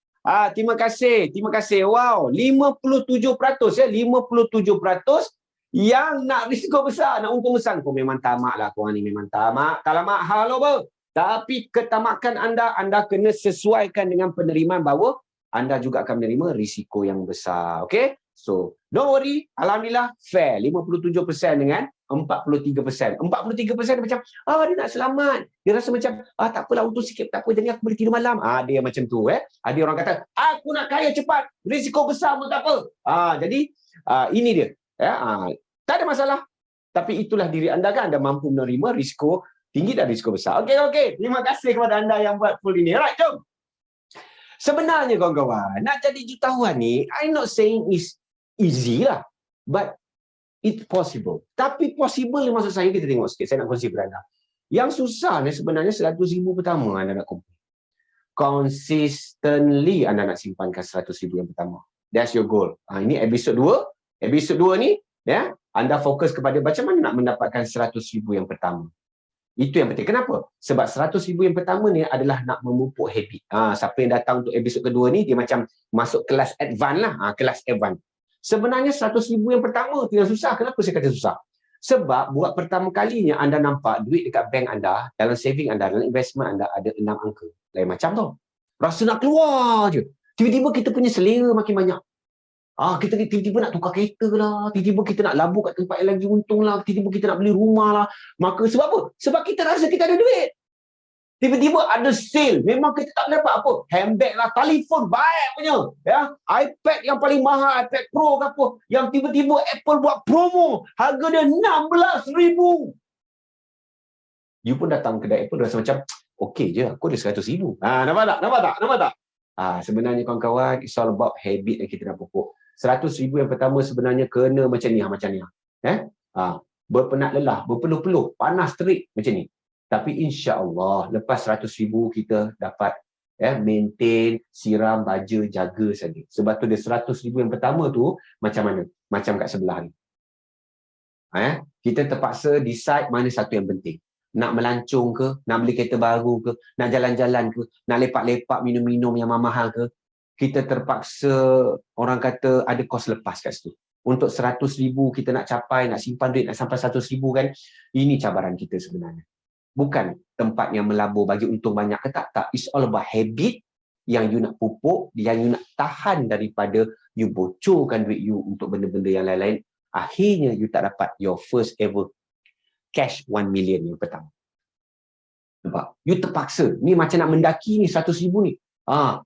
Terima kasih. Wow, 57% 57% yang nak risiko besar, nak untung besar. Kau memang tamak lah, korang ni memang tamak. Tamak halo ber. Tapi ketamakan anda kena sesuaikan dengan penerimaan bahawa anda juga akan menerima risiko yang besar. Okay? So, don't worry. Alhamdulillah, fair. 57% dengan 43%. 43% macam, dia nak selamat. Dia rasa macam, tak apalah, untung sikit, tak apa, jadi aku boleh tidur malam. Dia macam tu. Ada orang kata, aku nak kaya cepat. Risiko besar pun tak apa. Jadi, ini dia. Tak ada masalah. Tapi itulah diri anda kan. Anda mampu menerima risiko tinggi dan risiko besar. Okey. Terima kasih kepada anda yang buat poll ini. Alright, jom. Sebenarnya kawan-kawan, nak jadi jutawan ni, I'm not saying it's easy lah. But it's possible. Tapi possible ni maksud saya, kita tengok sikit. Saya nak kongsi kepada anda. Yang susah ni sebenarnya 100,000 pertama anda nak kumpul. Consistently anda nak simpankan 100,000 yang pertama. That's your goal. Ini episod 2. Episod 2 ni, anda fokus kepada macam mana nak mendapatkan 100,000 yang pertama. Itu yang penting. Kenapa? Sebab 100,000 yang pertama ni adalah nak memupuk habit. Siapa yang datang untuk episod kedua ni, dia macam masuk kelas advance lah. Kelas advance. Sebenarnya 100,000 yang pertama tu yang susah. Kenapa saya kata susah? Sebab buat pertama kalinya anda nampak duit dekat bank anda, dalam saving anda, dalam investment anda ada 6 angka. Lain macam tau. Rasa nak keluar je. Tiba-tiba kita punya selera makin banyak. Kita tiba-tiba nak tukar kereta lah, tiba-tiba kita nak labur kat tempat yang lagi untung lah, tiba-tiba kita nak beli rumah lah. Maka sebab apa? Sebab kita rasa kita ada duit. Tiba-tiba ada sale, memang kita tak dapat apa. Handbag lah, telefon baik punya. iPad yang paling mahal, iPad Pro ke apa. Yang tiba-tiba Apple buat promo, harga dia RM16,000. You pun datang kedai Apple rasa macam, okey je, aku ada RM100,000. Nampak tak? Sebenarnya kawan-kawan, it's all about habit yang kita nak pupuk. 100,000 yang pertama sebenarnya kena macam ni. Berpenat lelah, berpeluh-peluh, panas terik macam ni. Tapi insya-Allah lepas 100,000 kita dapat maintain, siram, baja, jaga saja. Sebab tu dia 100,000 yang pertama tu macam mana? Macam kat sebelah ni. Kita terpaksa decide mana satu yang penting. Nak melancong ke, nak beli kereta baru ke, nak jalan-jalan ke, nak lepak-lepak minum-minum yang mahal ke. Kita terpaksa, orang kata ada kos lepas kat situ. Untuk 100,000 kita nak capai, nak simpan duit, nak sampai 100,000 kan. Ini cabaran kita sebenarnya. Bukan tempat yang melabur bagi untung banyak ke tak. Tak. It's all about habit yang you nak pupuk, yang you nak tahan daripada you bocorkan duit you untuk benda-benda yang lain-lain. Akhirnya you tak dapat your first ever cash 1 million yang pertama. Nampak? You terpaksa. Ni macam nak mendaki ni 100,000 ni.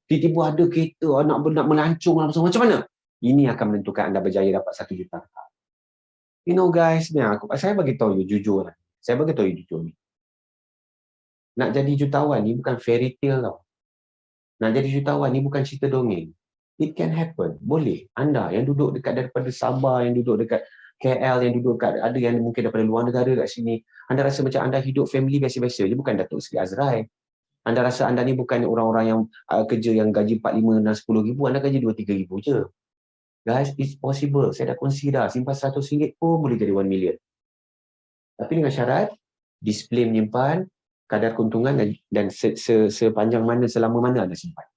Tiba-tiba ada kereta nak melancong macam mana? Ini akan menentukan anda berjaya dapat 1 juta. You know guys, saya bagi tahu you jujur. Saya bagi tahu you jujur ni. Nak jadi jutawan ni bukan fairy tale tau. Nak jadi jutawan ni bukan cerita dongeng. It can happen. Boleh. Anda yang duduk dekat daripada Sabah, yang duduk dekat KL, yang duduk dekat, ada yang mungkin daripada luar negara kat sini. Anda rasa macam anda hidup family biasa-biasa je. Bukan Datuk Seri Azrai. Anda rasa anda ni bukan orang-orang yang kerja yang gaji 4, 5 dan 10 ribu. Anda gaji 2, 3 ribu je. Guys, it's possible. Saya dah consider. Simpan RM100 pun boleh jadi 1 million. Tapi dengan syarat, display menyimpan, kadar keuntungan dan sepanjang mana, selama mana anda simpan.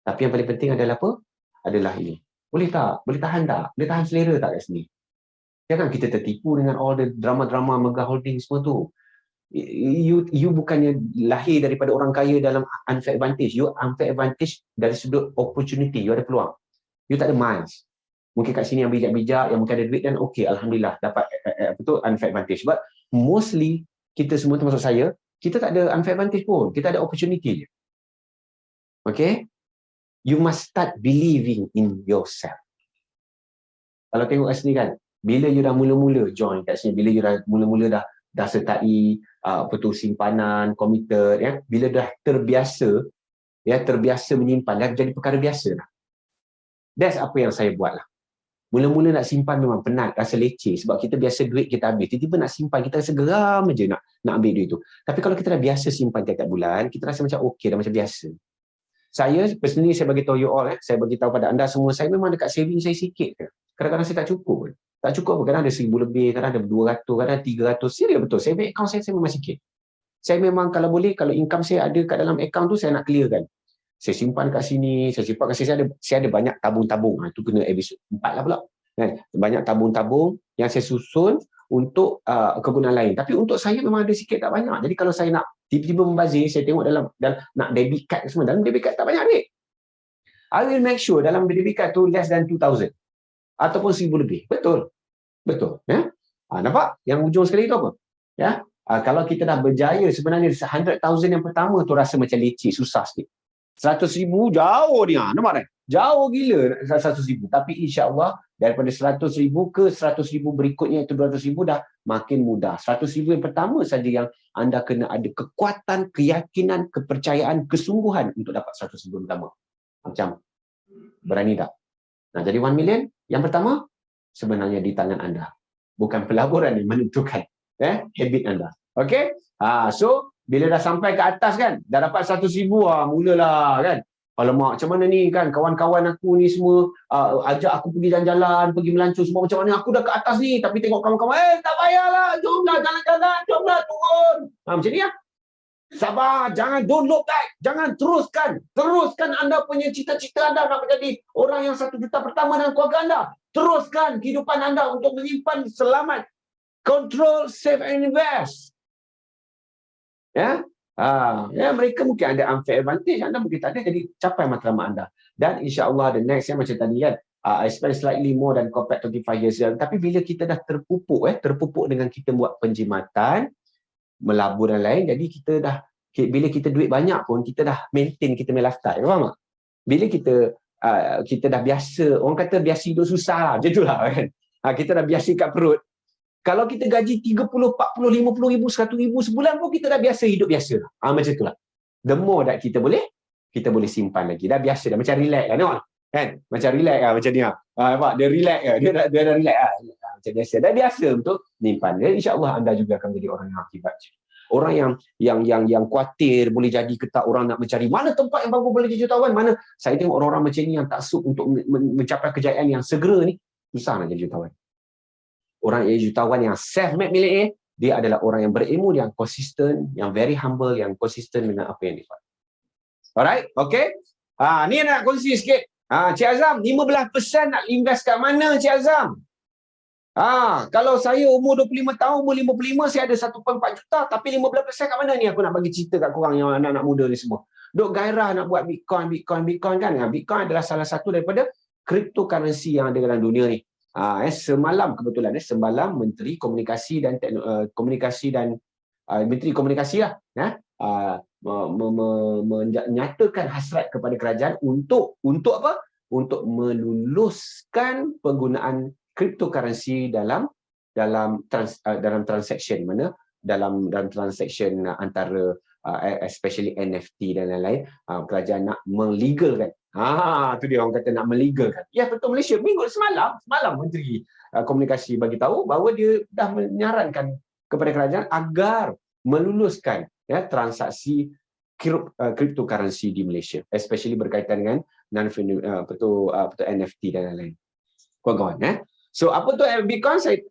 Tapi yang paling penting adalah apa? Adalah ini. Boleh tak? Boleh tahan tak? Boleh tahan selera tak kat sini? Jangan kita tertipu dengan all the drama-drama mega holding semua tu. You bukannya lahir daripada orang kaya dalam unfair advantage. You unfair advantage dari sudut opportunity. You ada peluang. You tak ada miles. Mungkin kat sini yang bijak-bijak, yang mungkin ada duit dan okey, alhamdulillah dapat unfair advantage. But mostly kita semua termasuk saya, kita tak ada unfair advantage pun. Kita ada opportunity je. Okay? You must start believing in yourself. Kalau tengok kat sini kan, bila you dah mula-mula join kat sini, bila you dah mula-mula dah sertai simpanan, committed, ya, bila dah terbiasa menyimpan, dah jadi perkara biasa lah. That's apa yang saya buat lah. Mula-mula nak simpan memang penat, rasa leceh sebab kita biasa duit kita habis. Tiba-tiba nak simpan, kita rasa geram je nak ambil duit tu. Tapi kalau kita dah biasa simpan tiap-tiap bulan, kita rasa macam okey, dah macam biasa. Saya personally, saya bagi tahu you all, saya bagi tahu pada anda semua, saya memang dekat saving saya sikit ke. Kadang-kadang saya tak cukup. Tak cukup, kadang ada 1,000 lebih, kadang ada 200, kadang 300. Serius betul, saving account saya memang sikit. Saya memang kalau boleh, kalau income saya ada kat dalam account tu, saya nak clearkan. Saya simpan kat sini, saya simpan kat sini, saya ada banyak tabung-tabung. Itu kena episode 4 lah pula. Banyak tabung-tabung yang saya susun untuk kegunaan lain. Tapi untuk saya memang ada sikit tak banyak. Jadi kalau saya nak tiba-tiba membazir, saya tengok dalam nak debit card semua, dalam debit card tak banyak duit. I will make sure dalam debit card tu less than 2,000 ataupun 1,000 lebih. Betul. Ya? Nampak? Yang ujung sekali tu apa? Ya? Kalau kita dah berjaya, sebenarnya 100,000 yang pertama tu rasa macam leceh, susah sikit. 100,000 jauh dia. Nampak tak? Jauh gila 100,000. Tapi insya-Allah daripada 100,000 ke 100,000 berikutnya itu 200,000 dah makin mudah. 100,000 yang pertama saja yang anda kena ada kekuatan, keyakinan, kepercayaan, kesungguhan untuk dapat 100,000 pertama. Macam berani tak? Nah, jadi 1 million yang pertama sebenarnya di tangan anda. Bukan pelaburan yang menentukan habit anda. Okey? So bila dah sampai ke atas kan, dah dapat 100,000, mulalah kan. Alamak, macam mana ni kan, kawan-kawan aku ni semua ajak aku pergi jalan-jalan, pergi melancong semua, macam mana aku dah ke atas ni, tapi tengok kawan-kawan, tak payahlah, jomlah jalan-jalan, jomlah turun. Macam ni lah. Sabar, don't look back, jangan teruskan anda punya cita-cita anda nak menjadi orang yang 1 juta pertama dalam keluarga anda. Teruskan kehidupan anda untuk menyimpan selamat. Control, save and invest. Ya, mereka mungkin ada unfair advantage, anda mungkin tak ada, jadi capai matlamat anda. Dan insya-Allah the next macam tadi kan, I spend slightly more than compared 25 years. Tapi bila kita dah terpupuk dengan kita buat penjimatan, melabur dan lain, jadi kita dah, bila kita duit banyak pun kita dah maintain kita punya lifestyle, faham tak? Bila kita dah biasa, orang kata biasa hidup susah lah, macam itulah kan. Kita dah biasa kat perut. Kalau kita gaji 30, 40, 50 ribu, 100 ribu sebulan pun kita dah biasa hidup biasa. Macam itulah. The more that kita boleh simpan lagi. Dah biasa dah, macam relax lah. Tengok kan? Macam relax lah macam ni lah. Nampak? Dia relax lah. Dia dah relax lah. Macam biasa. Dah biasa untuk simpan. Dan insya-Allah anda juga akan menjadi orang yang akibat. Orang yang khawatir boleh jadi ke tak, orang nak mencari mana tempat yang bagus boleh jadi jutawan, mana. Saya tengok orang-orang macam ni yang tak sup untuk mencapai kejayaan yang segera ni, susah nak jadi jutawan. Orang yang jutawan yang self-made millionaire, dia adalah orang yang berilmu, yang konsisten, yang very humble, yang konsisten dengan apa yang dia buat. Alright, okay. Ni nak kongsi sikit. Cik Azam, 15% nak invest kat mana Cik Azam? Kalau saya umur 25 tahun, umur 55, saya ada 1.4 juta, tapi 15% kat mana ni aku nak bagi cerita kat korang yang anak-anak muda ni semua. Duk gairah nak buat Bitcoin kan. Bitcoin adalah salah satu daripada cryptocurrency yang ada dalam dunia ni. Semalam kebetulan, semalam Menteri Komunikasi dan Menteri Komunikasi lah, menyatakan hasrat kepada kerajaan untuk apa? Untuk meluluskan penggunaan cryptocurrency dalam transaction dalam transaction antara especially NFT dan lain-lain. Kerajaan nak melegalkan. Tu dia orang kata nak melegalkan. Ya, betul, Malaysia minggu semalam Menteri Komunikasi bagi tahu bahawa dia dah menyarankan kepada kerajaan agar meluluskan transaksi cryptocurrency di Malaysia, especially berkaitan dengan NFT dan lain-lain. Kawan-kawan, So apa tu Bitcoin? Saya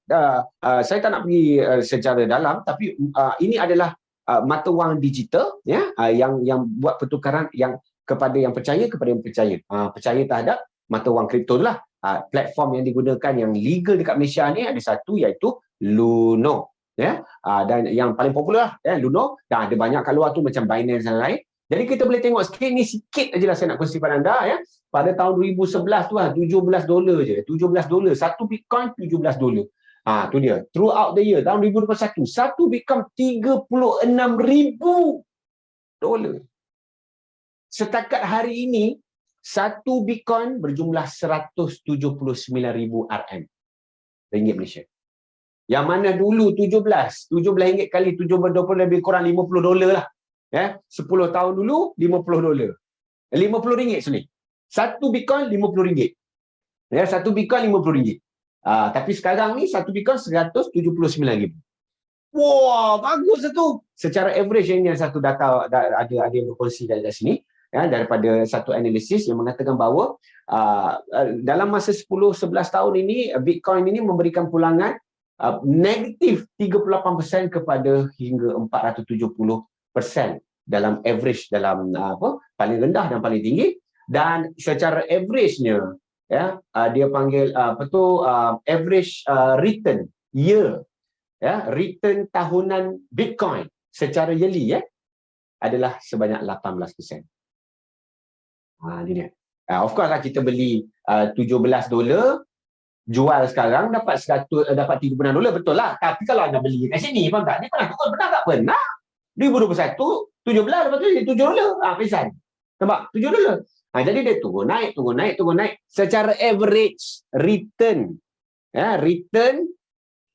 tak nak pergi secara dalam, tapi ini adalah mata wang digital yang buat pertukaran yang kepada yang percaya percaya terhadap mata wang kripto itulah. Platform yang digunakan yang legal dekat Malaysia ni ada satu, iaitu Luno, dan yang paling popular Luno, dan ada banyak kat luar tu macam Binance dan lain. Jadi kita boleh tengok sikit ni, sikit aja lah saya nak kongsi pada anda Pada tahun 2011 tu $17 je. $17. Satu Bitcoin $17. Tu dia. Throughout the year, tahun 2021, satu Bitcoin $36,000. Setakat hari ini, satu Bitcoin berjumlah 179,000 RM. Ringgit Malaysia. Yang mana dulu 17 ringgit kali 20 lebih kurang $50 lah. 10 tahun dulu $50. RM50 sorry. Satu Bitcoin RM50. Satu Bitcoin RM50. Tapi sekarang ni satu Bitcoin 179,000. Wah, bagus tu. Secara average yang satu data ada yang berkongsi dari sini, daripada satu analisis yang mengatakan bahawa dalam masa 10-11 tahun ini Bitcoin ini memberikan pulangan negatif 38% kepada hingga 470% dalam average, dalam paling rendah dan paling tinggi. Dan secara average-nya dia panggil average return year, return tahunan Bitcoin secara yearly adalah sebanyak 18%. Ini dia. Of course lah, kita beli $17, jual sekarang dapat $36, betul lah. Tapi kalau anda beli kat sini, faham tak? Ni pernah turun, pernah tak? Pernah. 2021, 17, lepas tu jadi $7. Pesan. Nampak? $7. Jadi dia turun naik. Secara average return, return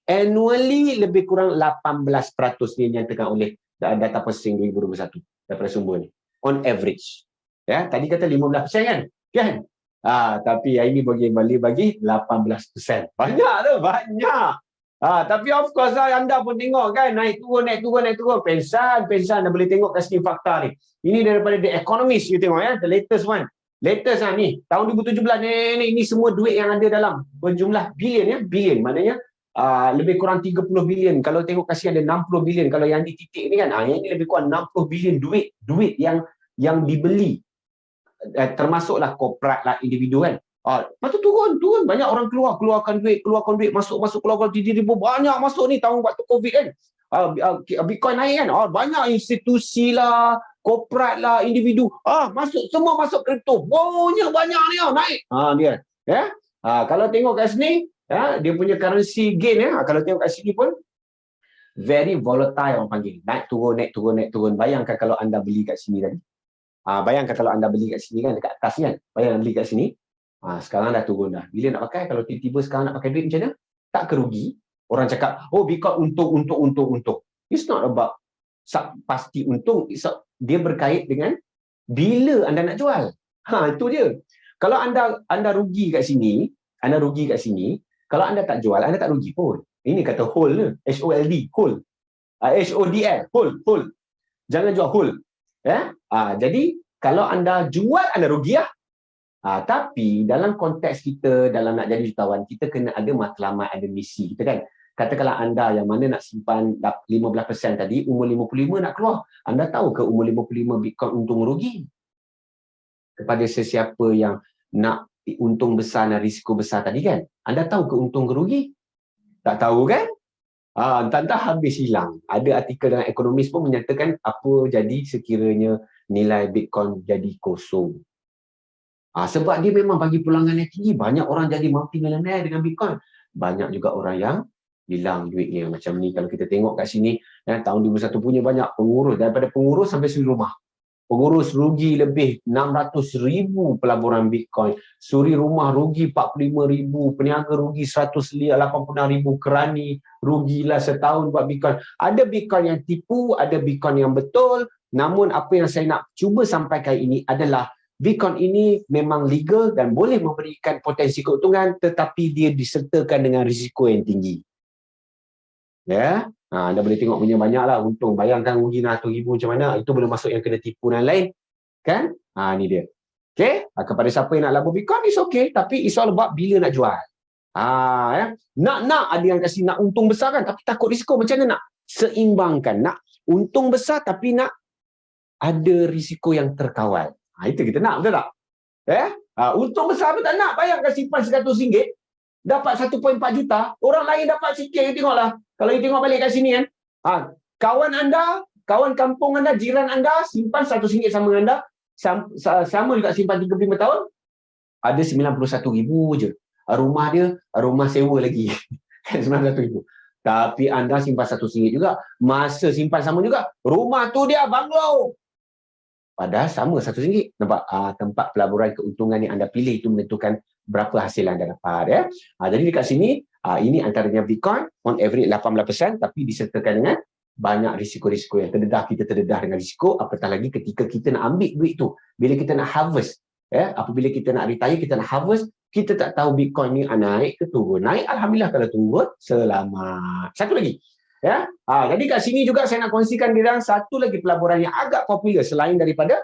annually lebih kurang 18% ni yang dinyatakan oleh data processing 2021 daripada sumber ni. On average. Tadi kata 15% kan? Tapi ini bagi 18%. Banyak tu, banyak. Tapi of course lah, anda pun tengok kan, naik turun. Pensan anda boleh tengok kat sini fakta ni. Ini daripada The Economist, you tengok the latest one. Latest ni, tahun 2017 ni semua duit yang ada dalam berjumlah bilion bilion, maknanya lebih kurang 30 bilion. Kalau tengok kat sini ada 60 bilion. Kalau yang di titik ni kan, yang ni lebih kurang 60 bilion duit yang dibeli. Termasuklah korporat lah, individu kan. Lepas tu turun. Banyak orang keluarkan duit, masuk, keluar, ribu banyak masuk ni tahun waktu COVID kan. Bitcoin naik kan. Banyak institusi lah, korporat lah, individu. Semua masuk kripto. Banyak ni naik. Dia. Kalau tengok kat sini, dia punya currency gain kalau tengok kat sini pun very volatile orang panggil. Naik turun. Bayangkan kalau anda beli kat sini tadi. Bayangkan kalau anda beli kat sini kan, dekat atas kan. Bayangkan beli kat sini. Sekarang dah turun dah. Bila nak pakai? Kalau tiba-tiba sekarang nak pakai duit macam mana? Tak kerugi. Orang cakap, Bitcoin untung. It's not about pasti untung. Dia berkait dengan bila anda nak jual. Itu dia. Kalau anda rugi kat sini, kalau anda tak jual, anda tak rugi pun. Ini kata hold, HOLD, hold. HODL, hold. Jangan jual hold. Jadi kalau anda jual, anda rugi lah. Tapi dalam konteks kita, dalam nak jadi jutawan, kita kena ada matlamat, ada misi kita kan. Katakanlah anda yang mana nak simpan 15% tadi, umur 55 nak keluar. Anda tahu ke umur 55 Bitcoin untung rugi? Kepada sesiapa yang nak untung besar dan risiko besar tadi kan, anda tahu ke untung ke rugi? Tak tahu kan? Entah-entah habis hilang. Ada artikel dalam Economist pun menyatakan apa jadi sekiranya nilai Bitcoin jadi kosong. Sebab dia memang bagi pulangan yang tinggi. Banyak orang jadi multi-millionaire dengan Bitcoin. Banyak juga orang yang hilang duitnya. Macam ni kalau kita tengok kat sini, tahun 2021 punya banyak pengurus. Daripada pengurus sampai suri rumah. Pengurus rugi lebih 600,000 pelaburan Bitcoin. Suri rumah rugi 45,000. Peniaga rugi 186,000. Kerani rugilah setahun buat Bitcoin. Ada Bitcoin yang tipu, ada Bitcoin yang betul. Namun apa yang saya nak cuba sampaikan ini adalah Bitcoin ini memang legal dan boleh memberikan potensi keuntungan, tetapi dia disertakan dengan risiko yang tinggi. Ya, anda boleh tengok punya banyak lah untung. Bayangkan rugi 600,000 macam mana. Itu belum masuk yang kena tipu dan lain. Kan? Ni dia. Okay? Kepada siapa yang nak labur Bitcoin, it's okay. Tapi it's all about bila nak jual. Nak ada yang kasi nak untung besar kan, tapi takut risiko. Macam mana nak seimbangkan? Nak untung besar tapi nak ada risiko yang terkawal. Itu kita nak, betul tak? Untung besar pun tak nak. Bayangkan simpan RM100, dapat 1.4 juta. Orang lain dapat sikit, you tengoklah. Kalau you tengok balik kat sini kan, kawan anda, kawan kampung anda, jiran anda simpan RM100 sama anda, sama juga simpan 35 tahun, ada 91,000 je. Rumah dia, rumah sewa lagi. 91,000. Tapi anda simpan RM100 juga, masa simpan sama juga. Rumah tu dia banglo. Padahal sama RM100. Nampak? Tempat pelaburan keuntungan yang anda pilih itu menentukan berapa hasil anda dapat. Jadi dekat sini, ini antaranya Bitcoin, on average 18%, tapi disertakan dengan banyak risiko-risiko yang terdedah. Kita terdedah dengan risiko, apatah lagi ketika kita nak ambil duit tu. Bila kita nak harvest, apabila kita nak retire, kita nak harvest, kita tak tahu Bitcoin ni naik ke turun. Naik, Alhamdulillah. Kalau turun, selamat. Satu lagi. Jadi kat sini juga saya nak kongsikan dengan satu lagi pelaburan yang agak popular selain daripada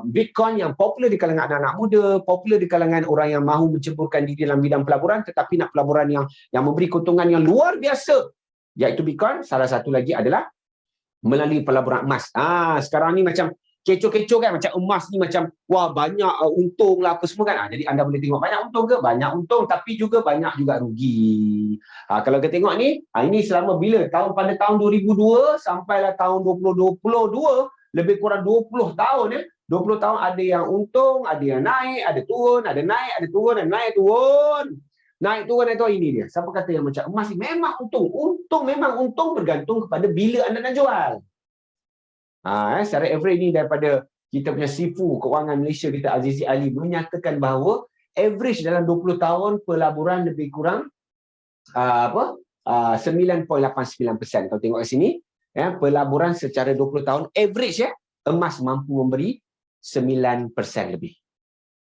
Bitcoin yang popular di kalangan anak-anak muda, popular di kalangan orang yang mahu menceburkan diri dalam bidang pelaburan, tetapi nak pelaburan yang memberi keuntungan yang luar biasa, iaitu Bitcoin. Salah satu lagi adalah melalui pelaburan emas. Sekarang ni macam kecoh-kecoh kan, macam emas ni macam wah banyak untung lah apa semua kan. Jadi anda boleh tengok banyak untung ke? Banyak untung, tapi juga banyak juga rugi. Kalau kita tengok ni, ini selama bila? Pada tahun 2002 sampailah tahun 2022, lebih kurang 20 tahun 20 tahun ada yang untung, ada yang naik, ada turun, ada naik, ada turun, ada naik, turun. Naik turun itu ini dia. Siapa kata yang macam emas ni memang untung. Untung memang untung bergantung kepada bila anda nak jual. Secara average ni daripada kita punya sifu kewangan Malaysia kita Azizi Ali menyatakan bahawa average dalam 20 tahun pelaburan lebih kurang 9.89%. Kalau tengok kat sini, pelaburan secara 20 tahun average emas mampu memberi 9% lebih.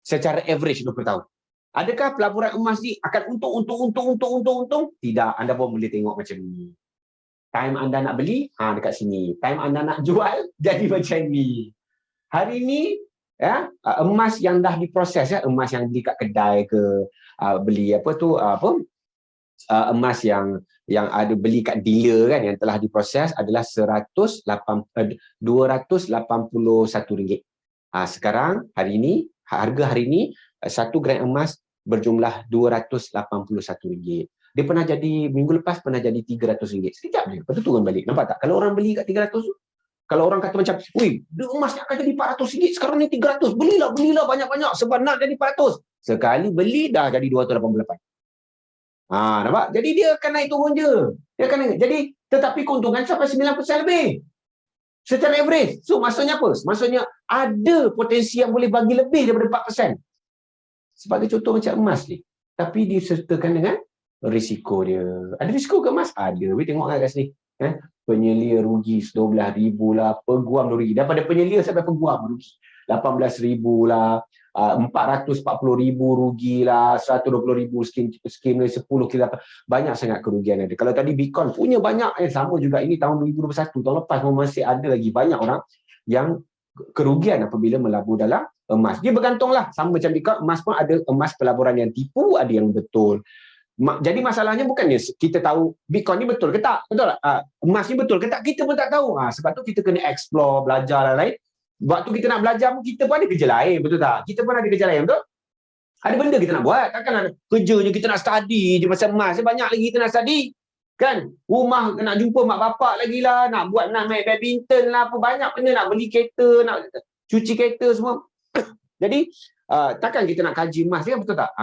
Secara average 20 tahun. Adakah pelaburan emas ni akan untung? Tidak, anda pun boleh tengok macam ni. Time anda nak beli, dekat sini. Time anda nak jual, jadi macam ni. Hari ni, emas yang dah diproses, emas yang beli kat kedai ke, beli emas yang ada beli kat dealer kan, yang telah diproses adalah RM281. Sekarang, harga hari ini, 1 gram emas berjumlah RM281. Dia pernah jadi, minggu lepas pernah jadi RM300. Sekejap je, lepas tu turun balik. Nampak tak? Kalau orang beli kat 300 tu, kalau orang kata macam, wih, emas akan jadi RM400, sekarang ni 300. Belilah banyak-banyak sebab nak jadi 400. Sekali beli dah jadi 288. Nampak? Jadi dia akan naik turun je. Dia akan naik. Jadi, tetapi keuntungan sampai 9% lebih. Secara average. So, maksudnya apa? Maksudnya ada potensi yang boleh bagi lebih daripada 4%. Sebagai contoh macam emas ni. Tapi disertakan dengan risiko dia. Ada risiko ke emas? Ada. Tengok kat sini. Penyelia rugi 12,000 lah. Peguam rugi. Daripada penyelia sampai peguam rugi. 18,000 lah. 440,000 rugi lah. 120,000 skim 10 kilo. Banyak sangat kerugian ada. Kalau tadi Bitcoin punya banyak. Sama juga. Ini tahun 2021. Tahun lepas masih ada lagi banyak orang yang kerugian apabila melabur dalam emas. Dia bergantunglah. Sama macam Bitcoin. Emas pun ada emas pelaburan yang tipu. Ada yang betul. Jadi masalahnya bukannya kita tahu Bitcoin ni betul ke tak? Betul tak? Emas ni betul ke tak? Kita pun tak tahu. Sebab tu kita kena explore, belajar dan lain. Waktu kita nak belajar pun kita pun ada kerja lain, betul tak? Kita pun ada kerja lain, betul? Ada benda kita nak buat. Takkan ada kerjanya kita nak study je pasal emas. Banyak lagi kita nak study. Kan? Rumah nak jumpa mak bapak lagi lah. Nak buat, nak main badminton lah. Apa banyak benda nak beli kereta, nak cuci kereta semua. Jadi, takkan kita nak kaji emas kan? Betul tak?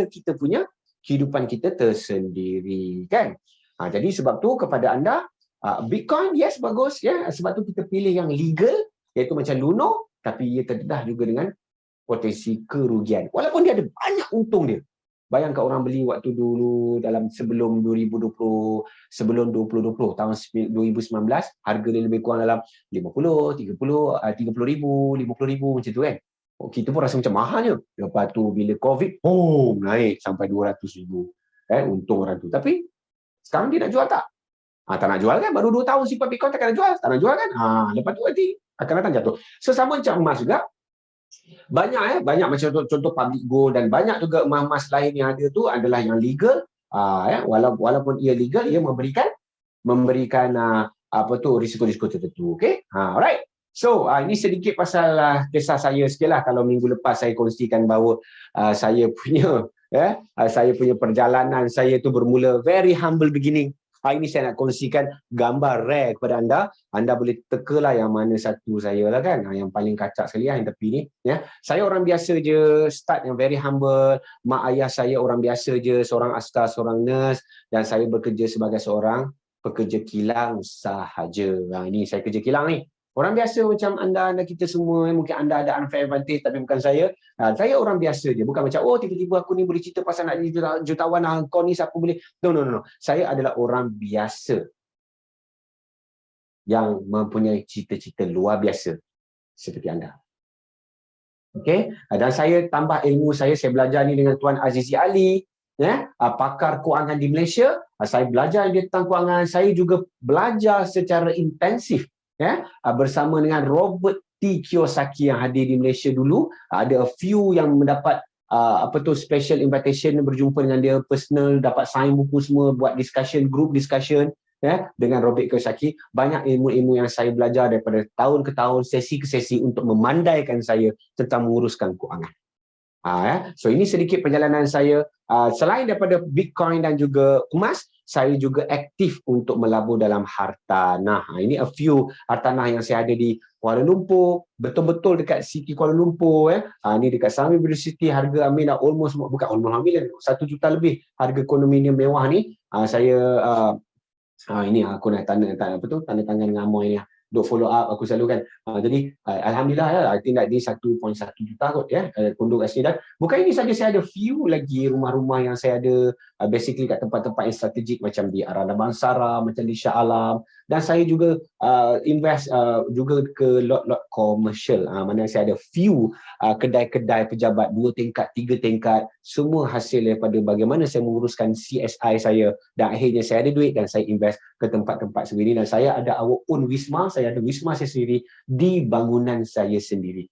Kita punya kehidupan kita tersendiri. Kan? Jadi, sebab tu kepada anda, Bitcoin, yes, bagus. Ya. Sebab tu kita pilih yang legal, iaitu macam Luno, tapi ia terdedah juga dengan potensi kerugian. Walaupun dia ada banyak untung dia. Bayangkan orang beli waktu dulu sebelum 2020, sebelum 2020, tahun 2019, harga dia lebih kurang dalam 50, 30, 30 ribu, 50 ribu macam tu kan. Kita pun rasa macam mahalnya. Lepas tu bila COVID, naik sampai 200 ribu. Untung orang tu. Tapi sekarang dia nak jual tak? Tak nak jual kan? Baru 2 tahun simpan Bitcoin takkan nak jual. Tak nak jual kan? Lepas tu nanti akan datang jatuh. Sesama macam emas juga. Banyak macam contoh public gold dan banyak juga emas-emas lain yang ada tu adalah yang legal. Walaupun ia legal, ia memberikan risiko-risiko tertentu. Okay? Alright. So, ini sedikit pasal kisah saya sikit lah. Kalau minggu lepas saya kongsikan bahawa saya punya perjalanan saya tu bermula very humble beginning. Hari ini saya nak kongsikan gambar rare kepada anda. Anda boleh tekalah yang mana satu saya lah kan. Yang paling kacak sekali yang tepi ni. Ya. Saya orang biasa je, start yang very humble. Mak ayah saya orang biasa je, seorang askar, seorang nurse. Dan saya bekerja sebagai seorang pekerja kilang sahaja. Ini saya kerja kilang ni. Orang biasa macam anda kita semua, mungkin anda ada unfair advantage tapi bukan saya. Saya orang biasa je, bukan macam tiba-tiba aku ni boleh cerita pasal nak jadi jutawan, kau ni siapa boleh. No. Saya adalah orang biasa yang mempunyai cita-cita luar biasa seperti anda. Okey, dan saya tambah ilmu saya belajar ni dengan Tuan Azizi Ali, pakar kewangan di Malaysia. Saya belajar dia tentang kewangan, saya juga belajar secara intensif bersama dengan Robert T. Kiyosaki yang hadir di Malaysia dulu. Ada a few yang mendapat special invitation berjumpa dengan dia personal, dapat sign buku semua, buat discussion, group discussion dengan Robert Kiyosaki. Banyak ilmu-ilmu yang saya belajar daripada tahun ke tahun, sesi ke sesi untuk memandaikan saya tentang menguruskan kewangan. So ini sedikit perjalanan saya. Selain daripada Bitcoin dan juga emas, saya juga aktif untuk melabur dalam hartanah. Ini a few hartanah yang saya ada di Kuala Lumpur, betul-betul dekat City Kuala Lumpur. Ini dekat Sami University, harga Amin dah bukan almost million, 1 juta lebih harga kondominium mewah ni. Ini aku nak tanda tangan dengan Amoy ni. Duk follow up aku selalu kan. Jadi alhamdulillah ya, I think di 1.1 juta kot kondo kat sini. Dan bukan ini saja, saya ada few lagi rumah-rumah yang saya ada basically kat tempat-tempat yang strategik macam di Arana Bansara, macam di Shah Alam. Dan saya juga invest juga ke lot-lot komersial. Mana saya ada few kedai-kedai pejabat 2 tingkat, 3 tingkat, semua hasil daripada bagaimana saya menguruskan CSI saya, dan akhirnya saya ada duit dan saya invest ke tempat-tempat sendiri. Dan saya ada our own wisma, saya ada wisma saya sendiri di bangunan saya sendiri.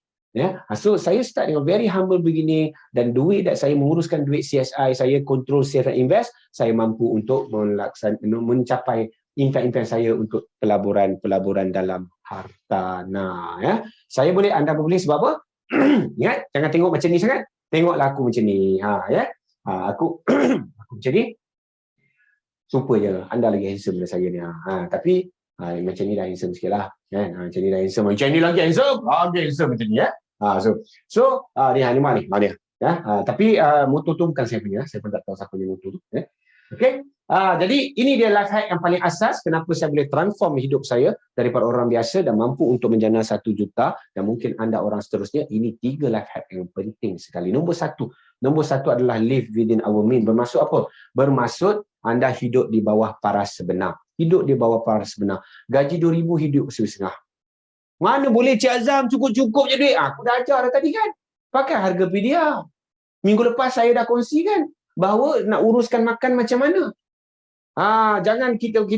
So saya start dengan very humble beginning, dan duit that saya menguruskan duit CSI saya, control save and invest, saya mampu untuk mencapai impian-impian saya untuk pelaburan dalam hartanah. Anda boleh sebab apa? Ingat, jangan tengok macam ni sangat. Tengoklah aku macam ni. Aku macam ni. Sumpah je, anda lagi handsome daripada saya ni. Tapi macam ni dah handsome sikit lah. Macam ni dah handsome. Macam ni lagi handsome. Lagi handsome macam ni. Ni mana ni? Tapi motor tu bukan saya punya. Saya pun tak tahu siapa punya motor tu. Okay. Jadi ini dia life hack yang paling asas kenapa saya boleh transform hidup saya daripada orang biasa dan mampu untuk menjana 1 juta, dan mungkin anda orang seterusnya. Ini 3 life hack yang penting sekali. Nombor satu adalah live within our means. Bermaksud apa? Bermaksud anda hidup di bawah paras sebenar. Hidup di bawah paras sebenar. Gaji 2,000, hidup setengah. Mana boleh Cik Azam cukup-cukup je duit? Aku dah ajar dah tadi kan. Pakai harga PDR. Minggu lepas saya dah kongsikan bahawa nak uruskan makan macam mana. Jangan kita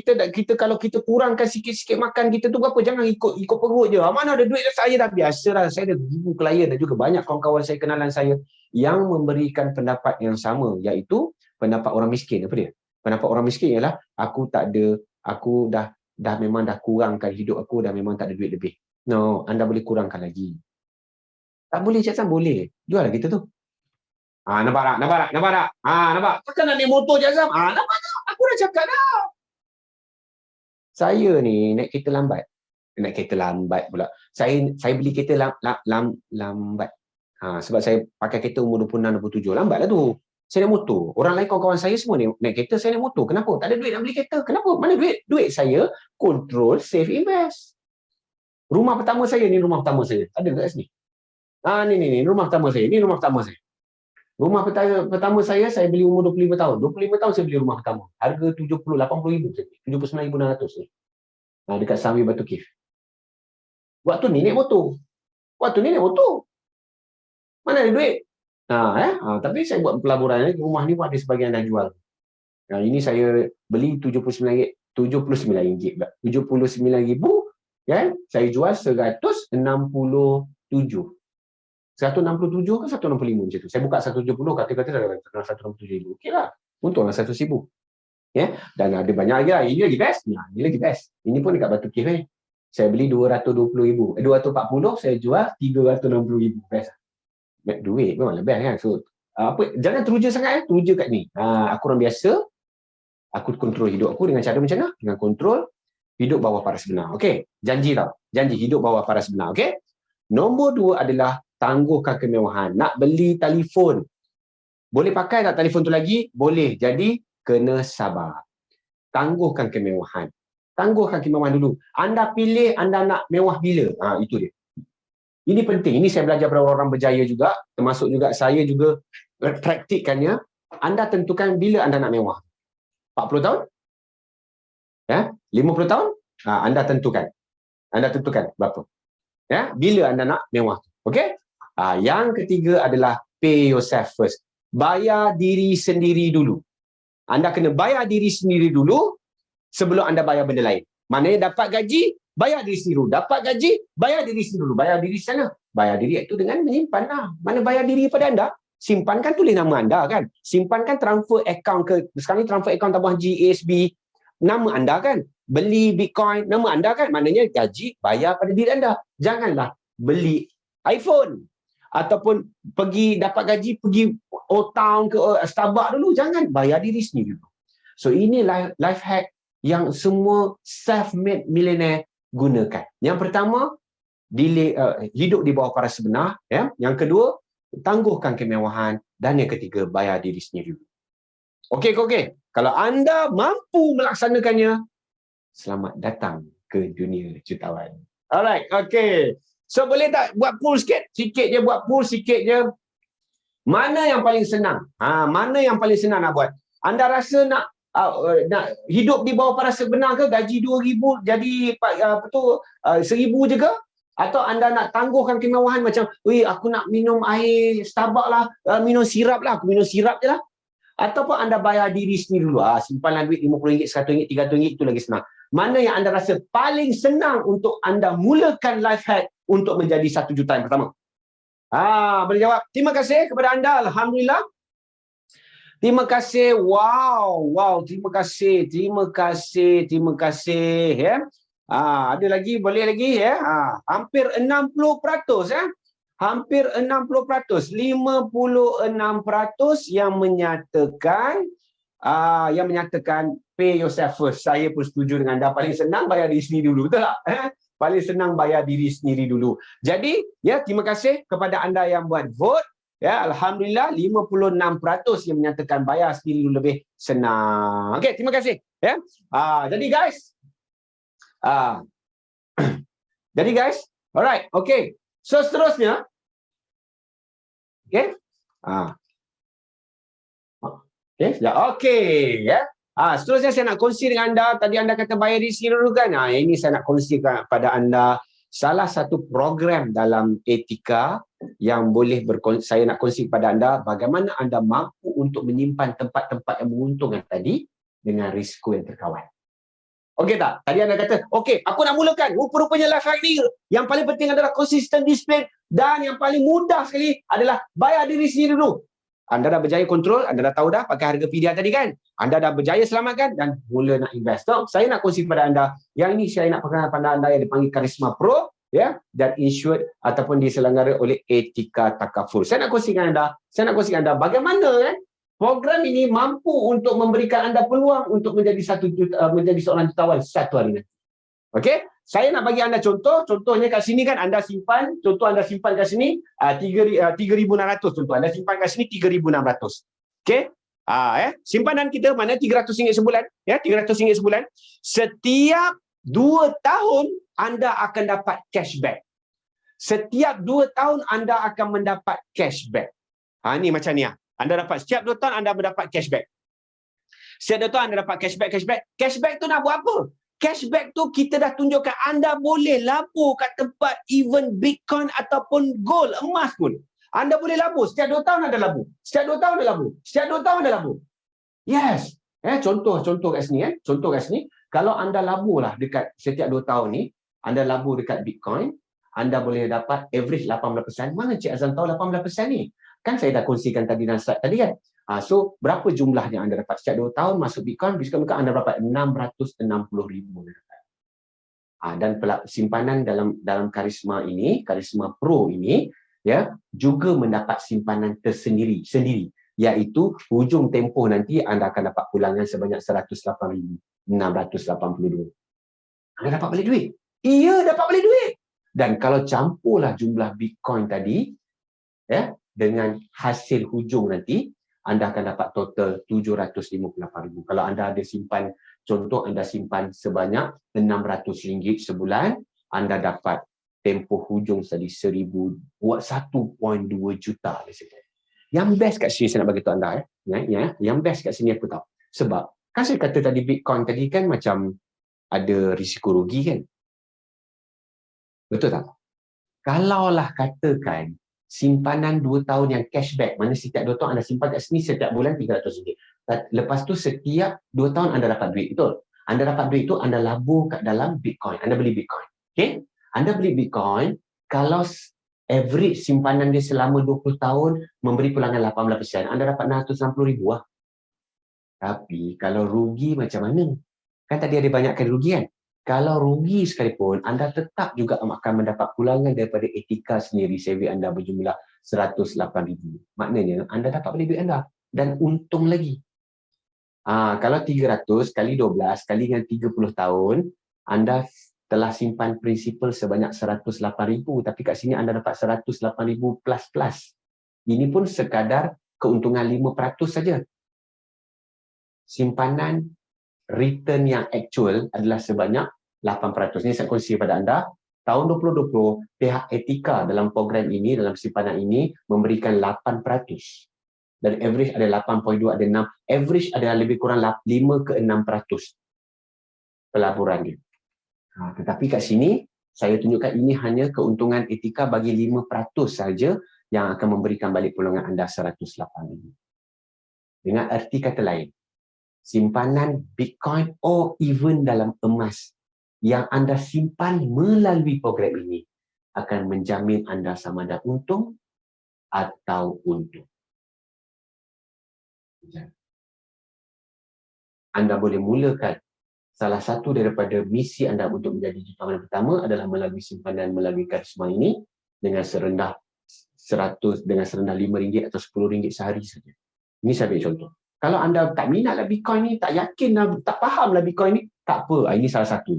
kalau kita kurangkan sikit-sikit makan kita tu berapa, jangan ikut perut je. Mana ada duit, saya dah biasa dah. Saya ada ribu klien dan juga banyak kawan-kawan saya, kenalan saya yang memberikan pendapat yang sama, iaitu pendapat orang miskin. Apa dia? Pendapat orang miskin ialah aku memang dah kurangkan hidup aku, dah memang tak ada duit lebih. No, anda boleh kurangkan lagi. Tak boleh, Cik Sam? Boleh. Jual lah kita tu. Nampak tak? Nampak tak? Nampak tak? Nampak? Takkan nak naik motor je Azam? Nampak tak? Aku dah cakap dah. Saya ni naik kereta lambat. Naik kereta lambat pula. Saya beli kereta lambat. Sebab saya pakai kereta umur 26, 27. Lambat lah tu. Saya naik motor. Orang lain kawan-kawan saya semua naik kereta, saya naik motor. Kenapa? Tak ada duit nak beli kereta. Kenapa? Mana duit? Duit saya control, save, invest. Rumah pertama saya ni rumah pertama saya. Ada kat sini. Ni rumah pertama saya. Ni rumah pertama saya. Rumah pertama saya beli umur 25 tahun. 25 tahun saya beli rumah pertama. Harga 80 ribu. 79,600 ni. Dekat Sunway Batu Cave. Waktu ni naik motor. Mana ada duit? Tapi saya buat pelaburan. Rumah ni pun ada sebagian dah jual. Ini saya beli RM79 pula. 79,000 kan? Saya jual 167. 167 ke 165 macam tu. Saya buka 170, kata-kata dah 167,000. Okeylah. Untunglah 100,000. Dan ada banyak lagi lah. Ini lagi best. Ini lagi best. Ini pun dekat Batu Cave. Saya beli 220,000. 240, saya jual 360,000. Best. Duit memang lebih kan. So, jangan teruja sangat. Teruja kat ni. Aku orang biasa. Aku kontrol hidup aku dengan cara macam mana? Dengan kontrol hidup bawah paras benar. Okey. Janji tau. Janji hidup bawah paras benar. Okey. Nombor 2 adalah tangguhkan kemewahan. Nak beli telefon. Boleh pakai tak telefon tu lagi? Boleh. Jadi, kena sabar. Tangguhkan kemewahan. Tangguhkan kemewahan dulu. Anda pilih anda nak mewah bila. Itu dia. Ini penting. Ini saya belajar dari orang berjaya juga. Termasuk juga saya juga praktikkannya. Anda tentukan bila anda nak mewah. 40 tahun? 50 tahun? Anda tentukan. Anda tentukan berapa. Bila anda nak mewah. Okey? Yang ketiga adalah pay yourself first. Bayar diri sendiri dulu. Anda kena bayar diri sendiri dulu sebelum anda bayar benda lain. Maknanya dapat gaji, bayar diri sendiri dulu. Dapat gaji, bayar diri sendiri dulu. Bayar diri sana. Bayar diri itu dengan menyimpan lah. Mana bayar diri pada anda? Simpankan tulis nama anda kan. Simpankan transfer account ke. Sekarang ni transfer account tambah GASB. Nama anda kan. Beli Bitcoin, nama anda kan. Maknanya gaji, bayar pada diri anda. Janganlah beli iPhone. Ataupun dapat gaji, pergi Old Town ke Starbucks dulu. Jangan, bayar diri sendiri dulu. So ini life hack yang semua self-made millionaire gunakan. Yang pertama, hidup di bawah paras sebenar. Yang kedua, tangguhkan kemewahan. Dan yang ketiga, bayar diri sendiri dulu. Okey. Kalau anda mampu melaksanakannya, selamat datang ke dunia jutawan. Alright, okey. So boleh tak buat pool sikit? Sikit je buat pool, sikit je. Mana yang paling senang? Mana yang paling senang nak buat? Anda rasa nak hidup di bawah paras sebenar ke? Gaji 2,000 jadi 1,000 je ke? Atau anda nak tangguhkan kemewahan macam, aku nak minum air Starbucks lah, minum sirap lah, aku minum sirap je lah. Ataupun anda bayar diri sendiri dulu. Simpanlah duit RM50, RM100, RM300, itu lagi senang. Mana yang anda rasa paling senang untuk anda mulakan life hack untuk menjadi 1 juta yang pertama? Boleh jawab. Terima kasih kepada anda. Alhamdulillah. Terima kasih. Wow. Terima kasih. Ada lagi, boleh lagi hampir 60%. Hampir 60%. 56% yang menyatakan pay yourself first. Saya pun setuju dengan anda. Paling senang bayar diri sendiri dulu. Betul tak? Paling senang bayar diri sendiri dulu. Jadi, terima kasih kepada anda yang buat vote. Alhamdulillah 56% yang menyatakan bayar sendiri dulu lebih senang. Okey, terima kasih. Jadi guys, alright, okey. So seterusnya, okey. Seterusnya saya nak kongsi dengan anda. Tadi anda kata bayar diri sendiri dulu kan? Ini saya nak kongsikan kepada anda salah satu program dalam etika yang saya nak kongsi kepada anda bagaimana anda mampu untuk menyimpan tempat-tempat yang menguntungkan tadi dengan risiko yang terkawal. Okey tak? Tadi anda kata, okey, aku nak mulakan. Rupanya life hack ni yang paling penting adalah consistent discipline dan yang paling mudah sekali adalah bayar diri sendiri dulu. Anda dah berjaya kontrol, anda dah tahu dah pakai harga PDR tadi kan? Anda dah berjaya selamatkan dan mula nak invest. So, saya nak kongsi kepada anda, yang ini saya nak perkenalkan kepada anda yang dipanggil Karisma Pro. ya, dan insured ataupun diselenggarakan oleh Etika Takaful. Saya nak kongsikan anda bagaimana program ini mampu untuk memberikan anda peluang untuk menjadi menjadi seorang jutawan satu hari nanti. Okey, saya nak bagi anda contohnya kat sini kan anda simpan, anda simpan kat sini 3,600 contoh, anda simpan kat sini 3,600. Okey? Simpanan kita mana RM300 sebulan, ya, RM300 sebulan. Setiap 2 tahun anda akan dapat cashback. Setiap 2 tahun anda akan mendapat cashback. Ni macam ni. Anda dapat setiap 2 tahun anda mendapat cashback. Setiap 2 tahun anda dapat cashback. Cashback tu nak buat apa? Cashback tu kita dah tunjukkan anda boleh labur kat tempat even Bitcoin ataupun gold, emas pun. Anda boleh labur. Setiap 2 tahun anda labur. Setiap 2 tahun anda labur. Setiap 2 tahun anda labur. Yes. Contoh kat sini. Contoh kat sini. Kalau anda labur lah dekat setiap 2 tahun ni, anda labur dekat Bitcoin, anda boleh dapat average 18%. Mana Cik Azam tahu 18% ni? Kan saya dah kongsikan tadi dan slide tadi kan. So, berapa jumlah yang anda dapat? Setiap 2 tahun masuk Bitcoin, bisa anda dapat 660,000. Dan simpanan dalam Karisma ini, Karisma Pro ini, ya, juga mendapat simpanan tersendiri, iaitu hujung tempoh nanti anda akan dapat pulangan sebanyak 108,682. Anda dapat balik duit. Iya, dapat balik duit. Dan kalau campurlah jumlah Bitcoin tadi, ya, dengan hasil hujung nanti, anda akan dapat total 758,000. Kalau anda ada simpan, contoh anda simpan sebanyak RM600 sebulan, anda dapat tempoh hujung tadi 1.2 juta. Yang best kat sini saya nak bagi tahu anda, yang best kat sini aku tahu. Sebab kan saya kata tadi Bitcoin tadi kan macam ada risiko rugi kan? Betul tak? Kalaulah katakan simpanan 2 tahun yang cashback, mana setiap 2 tahun anda simpan kat sini setiap bulan RM300. Lepas tu setiap 2 tahun anda dapat duit, betul? Anda dapat duit tu anda labur kat dalam Bitcoin. Anda beli Bitcoin. Okay? Anda beli Bitcoin, kalau average simpanan dia selama 20 tahun memberi pulangan 18%, anda dapat 660,000 lah. Tapi kalau rugi macam mana? Kan tadi ada banyak kali rugi kan? Kalau rugi sekalipun, anda tetap juga akan mendapat pulangan daripada Etika sendiri, saving anda berjumlah 108,000. Maknanya, anda dapat balik duit anda. Dan untung lagi. Kalau 300 kali 12 kali dengan 30 tahun, anda telah simpan prinsipal sebanyak 108,000. Tapi kat sini anda dapat 108,000 plus. Ini pun sekadar keuntungan 5% saja. Simpanan return yang actual adalah sebanyak 8%. Ini saya kongsi kepada anda. Tahun 2020, pihak Etika dalam program ini, dalam simpanan ini, memberikan 8%. Dan average ada 8.2, ada 6. Average adalah lebih kurang 5 ke 6% pelaburan dia. Tetapi kat sini, saya tunjukkan ini hanya keuntungan Etika bagi 5% saja yang akan memberikan balik pulangan anda 108,000. Dengan erti kata lain, simpanan Bitcoin or even dalam emas yang anda simpan melalui program ini akan menjamin anda sama ada untung atau untung. Anda boleh mulakan salah satu daripada misi anda untuk menjadi jutawan pertama adalah melalui simpanan melalui Karisma ini dengan serendah RM5 atau RM10 sehari saja. Ini saya beri contoh. Kalau anda tak minat lah Bitcoin ni, tak yakin lah, tak faham lah Bitcoin ni, tak apa. Ini salah satu.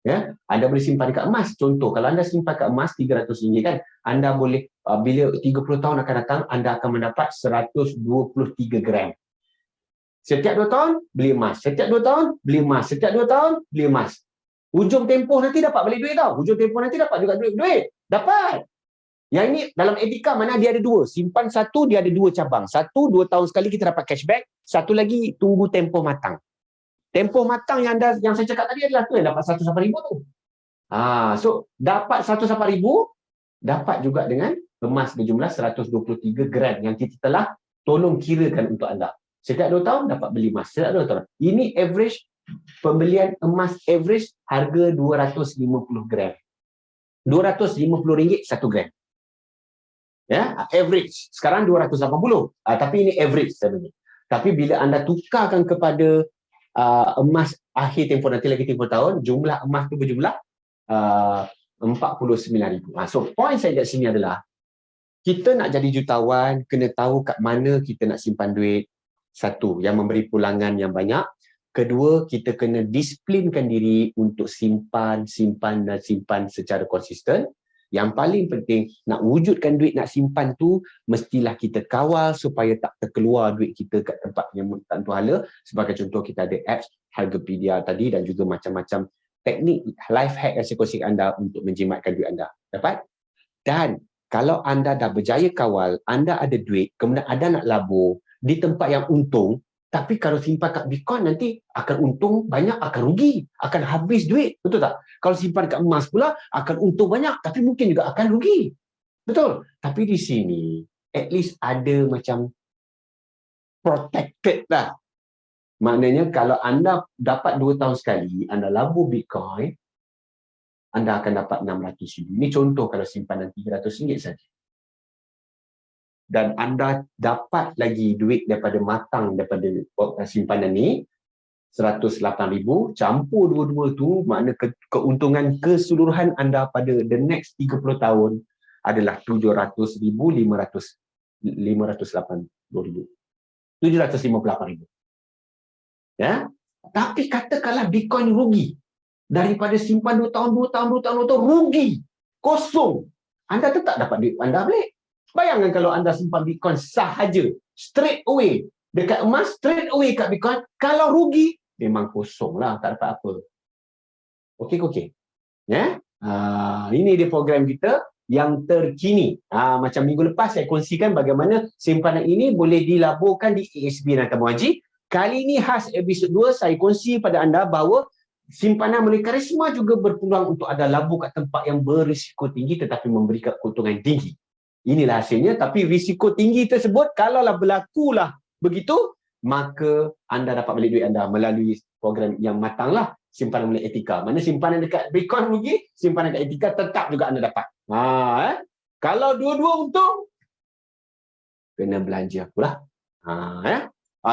Ya, anda boleh simpan dekat emas. Contoh, kalau anda simpan kat emas RM300 kan, anda boleh, bila 30 tahun akan datang, anda akan mendapat 123 gram. Setiap 2 tahun, beli emas. Setiap 2 tahun, beli emas. Setiap 2 tahun, beli emas. Hujung tempoh nanti dapat balik duit tau. Hujung tempoh nanti dapat juga duit. Dapat. Yang ini dalam Etika mana dia ada 2. Simpan satu, dia ada 2 cabang. 1-2 tahun sekali kita dapat cashback. Satu lagi tunggu tempoh matang. Tempoh matang yang saya cakap tadi adalah tu yang dapat 108,000 tu. So dapat 108,000, dapat juga dengan emas berjumlah 123 gram yang kita telah tolong kirakan untuk anda. Setiap 2 tahun dapat beli emas. Setiap 2 tahun. Ini average pembelian emas average harga 250 gram. RM250 satu gram. Ya, average. Sekarang 280. Tapi ini average sebenarnya. Tapi bila anda tukarkan kepada emas akhir tempoh nanti lagi 30 tahun, jumlah emas tu berjumlah 49,000. So point saya kat sini adalah kita nak jadi jutawan, kena tahu kat mana kita nak simpan duit. Satu, yang memberi pulangan yang banyak. Kedua, kita kena disiplinkan diri untuk simpan secara konsisten. Yang paling penting, nak wujudkan duit nak simpan tu, mestilah kita kawal supaya tak terkeluar duit kita kat tempat yang tak tentu hala. Sebagai contoh, kita ada apps Hargapedia tadi dan juga macam-macam teknik life hack yang saya kongsikan anda untuk menjimatkan duit anda. Dapat? Dan kalau anda dah berjaya kawal, anda ada duit, kemudian anda nak labur di tempat yang untung, tapi kalau simpan kat Bitcoin nanti akan untung banyak, akan rugi, akan habis duit. Betul tak? Kalau simpan kat emas pula akan untung banyak, tapi mungkin juga akan rugi. Betul? Tapi di sini, at least ada macam protected lah. Maknanya kalau anda dapat 2 tahun sekali, anda labur Bitcoin, anda akan dapat 600,000. Ini contoh kalau simpanan RM300 saja. Dan anda dapat lagi duit daripada matang daripada simpanan ni, 108,000, campur dua-dua tu, makna keuntungan keseluruhan anda pada the next 30 tahun adalah 750,000. Ya? Tapi katakanlah Bitcoin rugi. Daripada simpan 2 tahun, rugi. Kosong. Anda tetap dapat duit anda balik. Bayangkan kalau anda simpan Bitcoin sahaja, straight away. Dekat emas, straight away kat Bitcoin. Kalau rugi, memang kosong lah, tak dapat apa. Okey. Ya? Ini dia program kita yang terkini. Macam minggu lepas saya kongsikan bagaimana simpanan ini boleh dilaburkan di ASB dan Tabung Haji. Kali ini khas episod 2, saya kongsi pada anda bahawa simpanan melalui karisma juga berpeluang untuk anda labur kat tempat yang berisiko tinggi tetapi memberikan keuntungan tinggi. Inilah hasilnya, tapi risiko tinggi tersebut kalaulah berlakulah begitu, maka anda dapat balik duit anda melalui program yang matanglah, simpanan melalui etika. Mana simpanan dekat Bitcoin rugi, simpanan dekat etika tetap juga anda dapat. Kalau dua-dua untung, kena belanja pula.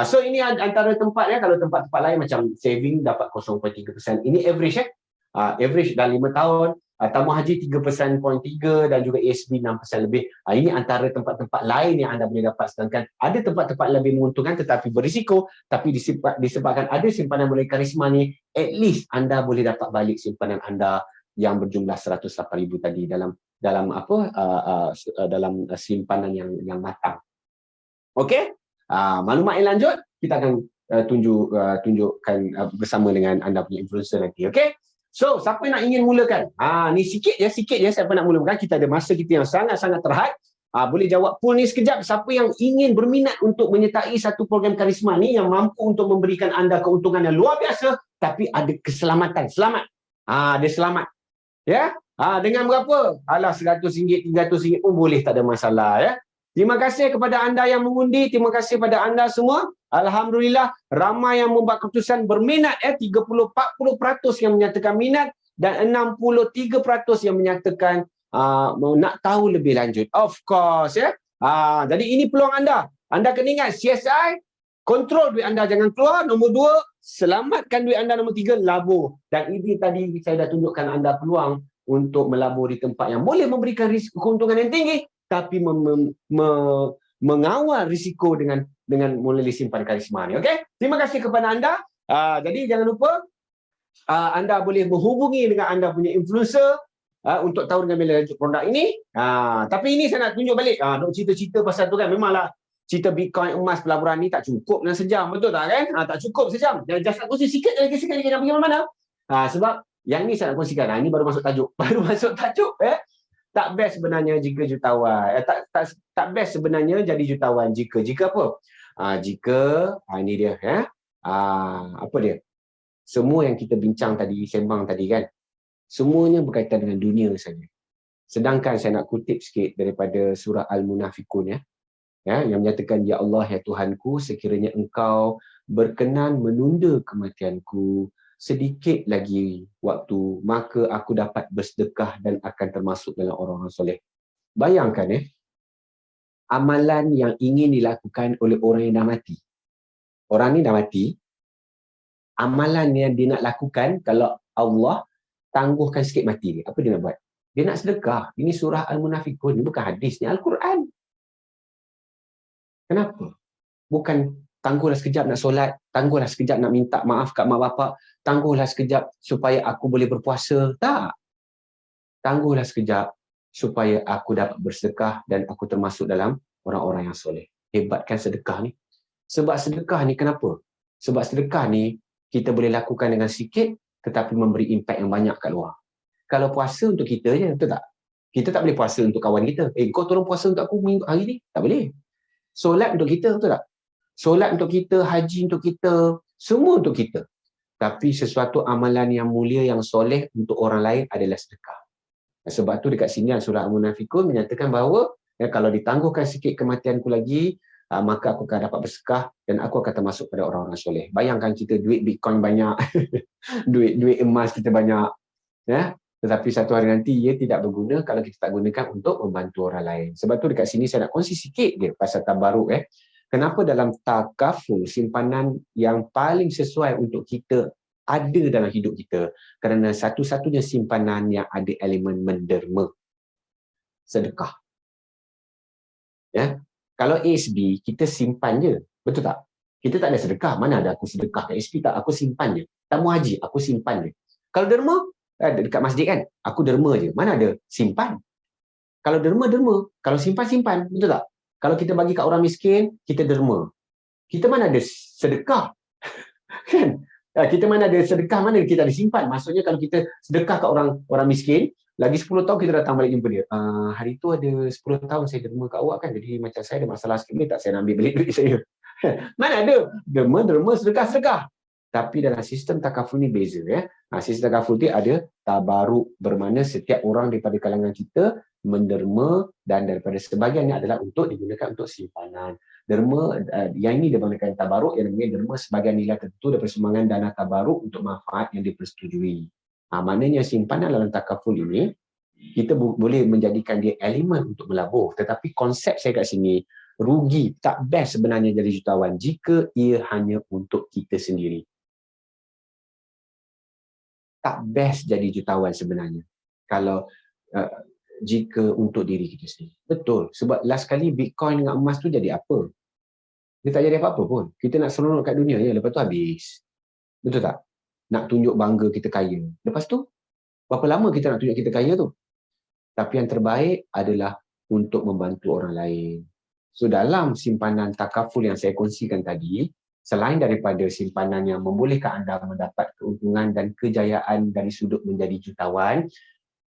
So ini antara tempat ya. Kalau tempat-tempat lain macam saving dapat 0.3%. Ini average ya. Average dalam 5 tahun. Tabung haji 3% dan juga ASB 6% lebih. Ini antara tempat-tempat lain yang anda boleh dapat. Sedangkan ada tempat-tempat lebih menguntungkan tetapi berisiko. Tapi disebabkan ada simpanan melalui karisma ni, at least anda boleh dapat balik simpanan anda yang berjumlah 108,000 tadi dalam simpanan yang matang. Okey? Maklumat yang lanjut kita akan tunjukkan bersama dengan anda punya influencer nanti. Okey? So, siapa yang nak ingin mulakan? Ni sikit je siapa nak mulakan. Kita ada masa kita yang sangat-sangat terhad. Boleh jawab poll ni sekejap. Siapa yang ingin berminat untuk menyertai satu program karisma ni yang mampu untuk memberikan anda keuntungan yang luar biasa tapi ada keselamatan. Selamat. Dia selamat. Ya? Dengan berapa? RM100, RM300 pun boleh, tak ada masalah ya. Terima kasih kepada anda yang mengundi, terima kasih kepada anda semua. Alhamdulillah ramai yang membuat keputusan berminat 30-40% yang menyatakan minat dan 63% yang menyatakan nak tahu lebih lanjut. Of course ya. Jadi ini peluang anda. Anda kena ingat CSI, kontrol duit anda jangan keluar. Nombor 2, selamatkan duit anda. Nombor 3, labur. Dan ini tadi saya dah tunjukkan anda peluang untuk melabur di tempat yang boleh memberikan risiko keuntungan yang tinggi tapi mengawal risiko dengan melalui simpanan karisma ni. Okey? Terima kasih kepada anda. Jadi jangan lupa anda boleh menghubungi dengan anda punya influencer untuk tahu dengan bila lanjut produk ini. Tapi ini saya nak tunjuk balik. Nak cerita-cerita pasal tu kan, memanglah cerita Bitcoin, emas, pelaburan ni tak cukup dengan sejam, betul tak kan? Tak cukup sejam. Just nak kongsi sikit lagi nak pergi mana-mana. Sebab yang ni saya nak kongsikan. Ini baru masuk tajuk. Tak best sebenarnya jika jutawan. Tak best sebenarnya jadi jutawan jika apa? Ini dia ya. Apa dia? Semua yang kita bincang tadi, sembang tadi kan, semuanya berkaitan dengan dunia saja. Sedangkan saya nak kutip sikit daripada surah Al-Munafikun ya, yang menyatakan, ya Allah, ya Tuhanku, sekiranya Engkau berkenan menunda kematianku sedikit lagi waktu, maka aku dapat bersedekah dan akan termasuk dalam orang-orang soleh. Bayangkan amalan yang ingin dilakukan oleh orang yang dah mati. Orang ni dah mati, amalan yang dia nak lakukan kalau Allah tangguhkan sikit mati dia, apa dia nak buat? Dia nak sedekah. Ini surah Al-Munafikun. Ini bukan hadis. Ini Al-Quran. Kenapa? Bukan tangguhlah sekejap nak solat, tangguhlah sekejap nak minta maaf kat mak bapak, tangguhlah sekejap supaya aku boleh berpuasa. Tak. Tangguhlah sekejap supaya aku dapat bersedekah dan aku termasuk dalam orang-orang yang soleh. Hebat kan sedekah ni? Sebab sedekah ni kenapa? Sebab sedekah ni kita boleh lakukan dengan sikit tetapi memberi impak yang banyak kat luar. Kalau puasa untuk kita je, betul tak? Kita tak boleh puasa untuk kawan kita. Kau tolong puasa untuk aku minggu hari ni? Tak boleh. Solat untuk kita, betul tak? Solat untuk kita, haji untuk kita, semua untuk kita. Tapi sesuatu amalan yang mulia, yang soleh untuk orang lain adalah sedekah. Sebab tu dekat sini surah Al-Munafikun menyatakan bahawa kalau ditangguhkan sikit kematianku lagi, maka aku akan dapat bersedekah dan aku akan termasuk pada orang-orang soleh. Bayangkan kita duit Bitcoin banyak, duit emas kita banyak, ya. Tetapi satu hari nanti ia tidak berguna kalau kita tak gunakan untuk membantu orang lain. Sebab tu dekat sini saya nak kongsi sikit je pasal tabaruk. Kenapa dalam takaful, simpanan yang paling sesuai untuk kita ada dalam hidup kita? Kerana satu-satunya simpanan yang ada elemen menderma. Sedekah. Ya. Kalau ASB, kita simpan je. Betul tak? Kita tak ada sedekah. Mana ada aku sedekah kat ASB? Tak, aku simpan je. Tamu haji, aku simpan je. Kalau derma, dekat masjid kan, aku derma je. Mana ada simpan? Kalau derma. Kalau simpan. Betul tak? Kalau kita bagi kat orang miskin, kita derma. Kita mana ada sedekah? Kan? Kita mana ada sedekah, mana kita ada simpan. Maksudnya kalau kita sedekah kat orang miskin, lagi 10 tahun kita datang balik jumpa dia. Hari tu ada 10 tahun saya derma kat awak kan, jadi macam saya ada masalah sikit, boleh tak saya nak ambil balik duit saya? Mana ada? Derma, sedekah. Tapi dalam sistem takaful ni beza. Sistem takaful ni ada tabaruk, bermakna setiap orang daripada kalangan kita menderma dan daripada sebahagiannya adalah untuk digunakan untuk simpanan. Derma, yang ini dibanggakan tabaruk, yang namanya derma sebahagian nilai tertentu daripada sumbangan dana tabaruk untuk manfaat yang dipersetujui. Maknanya simpanan dalam takaful ini, kita boleh menjadikan dia elemen untuk melabur. Tetapi konsep saya kat sini, rugi, tak best sebenarnya jadi jutawan jika ia hanya untuk kita sendiri. Tak best jadi jutawan sebenarnya kalau jika untuk diri kita sendiri. Betul. Sebab last kali Bitcoin dengan emas tu jadi apa? Dia tak jadi apa-apa pun. Kita nak seronok kat dunia je, lepas tu habis. Betul tak? Nak tunjuk bangga kita kaya. Lepas tu, berapa lama kita nak tunjuk kita kaya tu? Tapi yang terbaik adalah untuk membantu orang lain. So dalam simpanan takaful yang saya kongsikan tadi, selain daripada simpanan yang membolehkan anda mendapat keuntungan dan kejayaan dari sudut menjadi jutawan,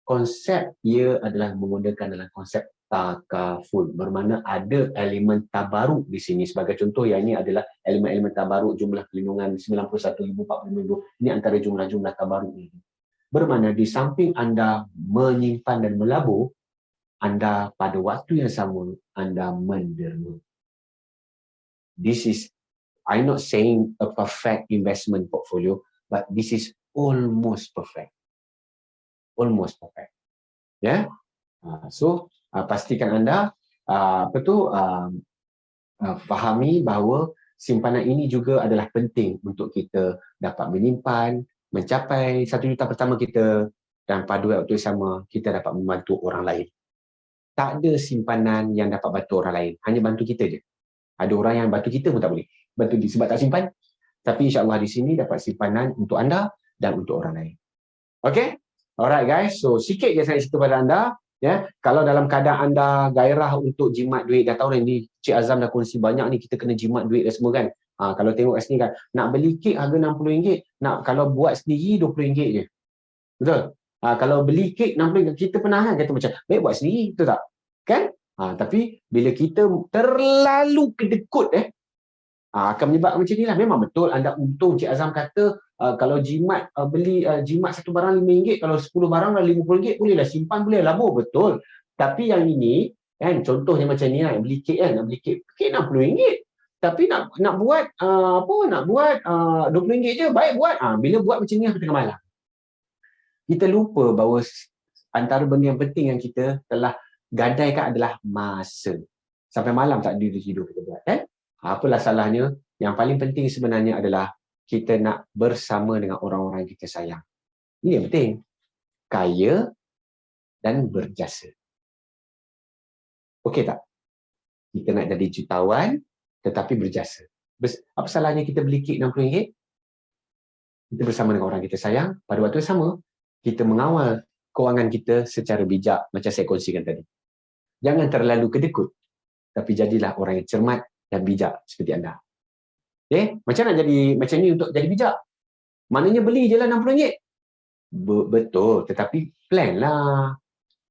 konsep ia adalah menggunakan dalam konsep takaful. Bermakna ada elemen tabaruk di sini. Sebagai contoh, yang ini adalah elemen-elemen tabaruk, jumlah pelindungan 91,042. Ini antara jumlah-jumlah tabaruk ini. Bermakna di samping anda menyimpan dan melabur, anda pada waktu yang sama, anda menderma. This is, I'm not saying a perfect investment portfolio, but this is almost perfect. Almost perfect. Ya. So, pastikan anda fahami bahawa simpanan ini juga adalah penting untuk kita dapat menyimpan, mencapai 1 juta pertama kita, dan pada waktu yang sama kita dapat membantu orang lain. Tak ada simpanan yang dapat bantu orang lain, hanya bantu kita je. Ada orang yang bantu kita pun tak boleh bantu dia sebab tak simpan. Tapi insya-Allah di sini dapat simpanan untuk anda dan untuk orang lain. Okay? Alright guys, so sikit je saya cerita pada anda. Ya, kalau dalam keadaan anda gairah untuk jimat duit, dah tahu dah ni Cik Azam dah kongsi banyak ni, kita kena jimat duit dan semua kan. Kalau tengok kat sini kan, nak beli kek harga RM60, kalau buat sendiri RM20 je. Betul? Kalau beli kek RM60, kita pernah kan kata macam, baik buat sendiri, betul tak? Kan? Tapi bila kita terlalu kedekut akan menyebabkan macam ni lah. Memang betul anda untung. Cik Azam kata kalau jimat beli jimat satu barang RM5, kalau 10 barang dah RM50, bolehlah simpan, boleh labur, betul. Tapi yang ini kan, contohnya macam ni lah, beli kek kan, nak beli kek RM60. Tapi nak buat nak buat RM20 je, baik buat. Bila buat macam ni tengah malam. Kita lupa bahawa antara benda yang penting yang kita telah gadaikan adalah masa. Sampai malam tak tidur kita buat kan? Apalah salahnya? Yang paling penting sebenarnya adalah kita nak bersama dengan orang-orang yang kita sayang. Ini yang penting. Kaya dan berjasa. Okey tak? Kita nak jadi jutawan tetapi berjasa. Apa salahnya kita beli kek RM60? Kita bersama dengan orang kita sayang, pada waktu yang sama, kita mengawal kewangan kita secara bijak macam saya kongsikan tadi. Jangan terlalu kedekut, tapi jadilah orang yang cermat dan bijak seperti anda. Okay? Macam nak jadi macam ni untuk jadi bijak? Maknanya beli je lah RM60. Betul, tetapi plan lah.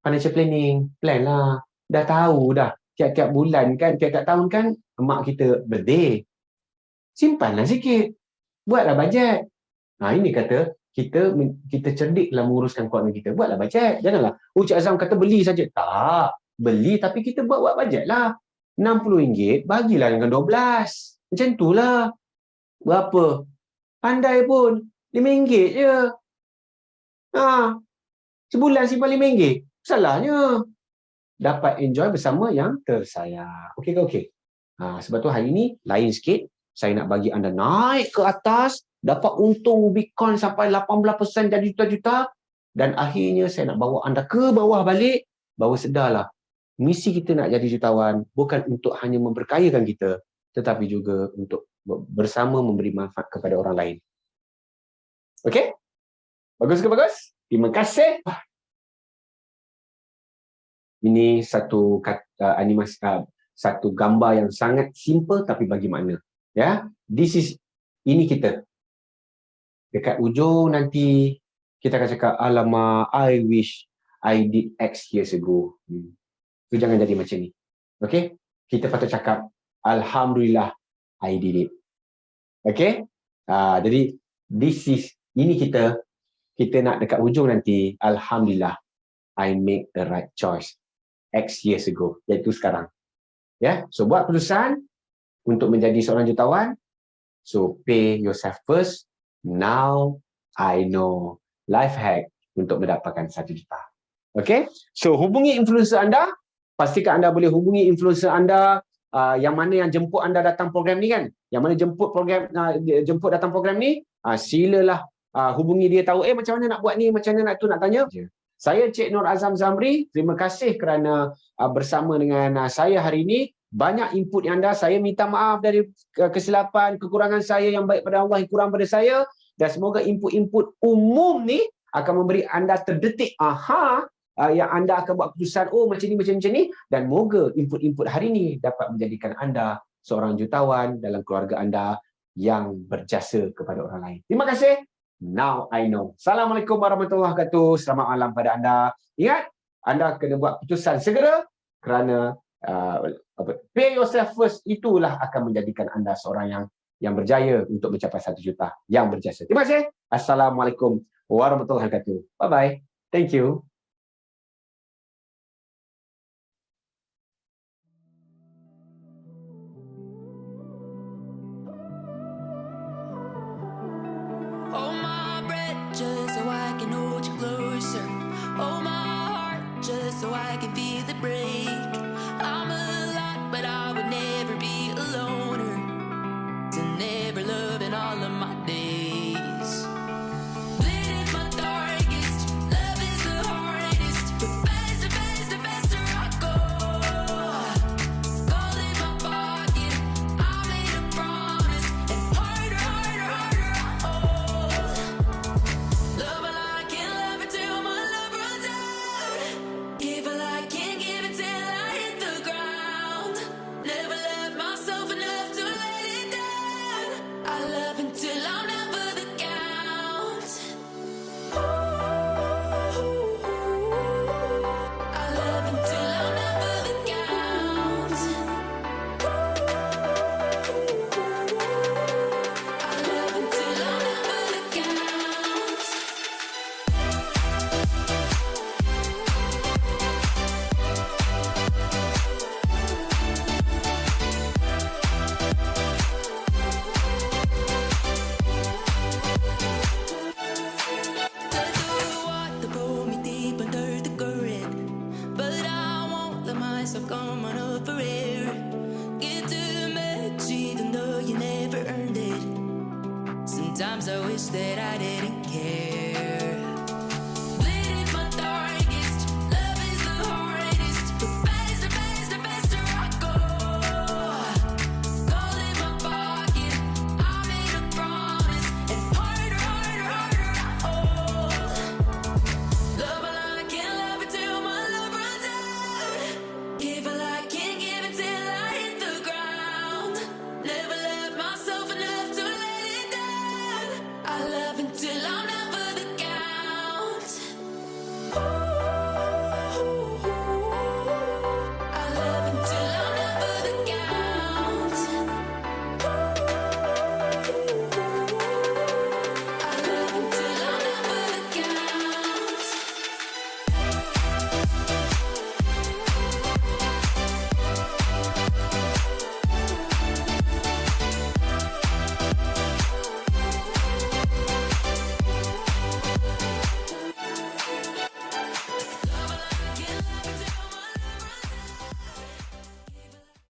Financial planning, plan lah. Dah tahu dah, tiap-tiap bulan kan, tiap-tiap tahun kan, mak kita birthday. Simpanlah sikit. Buatlah bajet. Ini kata, kita cerdik dalam menguruskan kewangan kita. Buatlah bajet. Janganlah, Cik Azam kata beli saja. Tak, beli tapi kita buat bajet lah. RM60, bagilah dengan 12. Macam itulah. Berapa? Pandai pun. RM5 je. Sebulan simpan RM5. Salahnya. Dapat enjoy bersama yang tersayang. Okey ke okey? Sebab tu hari ni lain sikit. Saya nak bagi anda naik ke atas, dapat untung Bitcoin sampai 18% jadi juta-juta, dan akhirnya saya nak bawa anda ke bawah balik, bahawa sedarlah, misi kita nak jadi jutawan bukan untuk hanya memperkayakan kita, tetapi juga untuk bersama memberi manfaat kepada orang lain. Okey? Bagus ke bagus? Terima kasih. Ini satu animasi, satu gambar yang sangat simple tapi bagi makna. Ya, ini kita. Dekat ujung nanti kita akan cakap, alamak, I wish I did X years ago. So, jangan jadi macam ni. Okay? Kita patut cakap, alhamdulillah, I did it. Okay? Jadi, ini kita nak dekat ujung nanti, alhamdulillah, I make the right choice X years ago, iaitu sekarang. Ya, so buat keputusan untuk menjadi seorang jutawan. So pay yourself first. Now I know. Life hack untuk mendapatkan 1 juta. Okay, so hubungi influencer anda. Pastikan anda boleh hubungi influencer anda yang mana yang jemput anda datang program ni kan. Yang mana jemput datang program ni, silalah hubungi dia, tahu macam mana nak buat ni, macam mana nak tu, nak tanya. Saya Cik Nur Azam Zamri, terima kasih kerana bersama dengan saya hari ini. Banyak input anda, saya minta maaf dari kesilapan, kekurangan saya yang baik pada Allah yang kurang pada saya, dan semoga input-input umum ni akan memberi anda terdetik yang anda akan buat keputusan, macam ni, dan moga input-input hari ini dapat menjadikan anda seorang jutawan dalam keluarga anda yang berjasa kepada orang lain. Terima kasih. Now I know. Assalamualaikum warahmatullahi wabarakatuh. Selamat malam pada anda. Ingat, anda kena buat keputusan segera kerana pay yourself first itulah akan menjadikan anda seorang yang berjaya untuk mencapai 1 juta yang berjasa. Terima kasih. Assalamualaikum warahmatullahi wabarakatuh. Bye-bye. Thank you. Hold my breath just so I can hold you closer. Hold my heart just so I can feel it break. I'm alive, but I would never be a loner. To never love in all of my days. Lit in my darkest, love is the hardest. But faster, faster I go. Gold in my pocket, I made a promise. And harder, harder, harder I hold. Love while I can't love it till my love runs out. Give while I can't give it till I hit the ground. Never love myself enough to let it down. I love until I'm never the count. I love until I'm never the count. I love until I'm never the count. There's a water pull me deep under the current, but I won't let myself come on up for air. Get too much even though you never earned it. Sometimes I wish that I didn't care.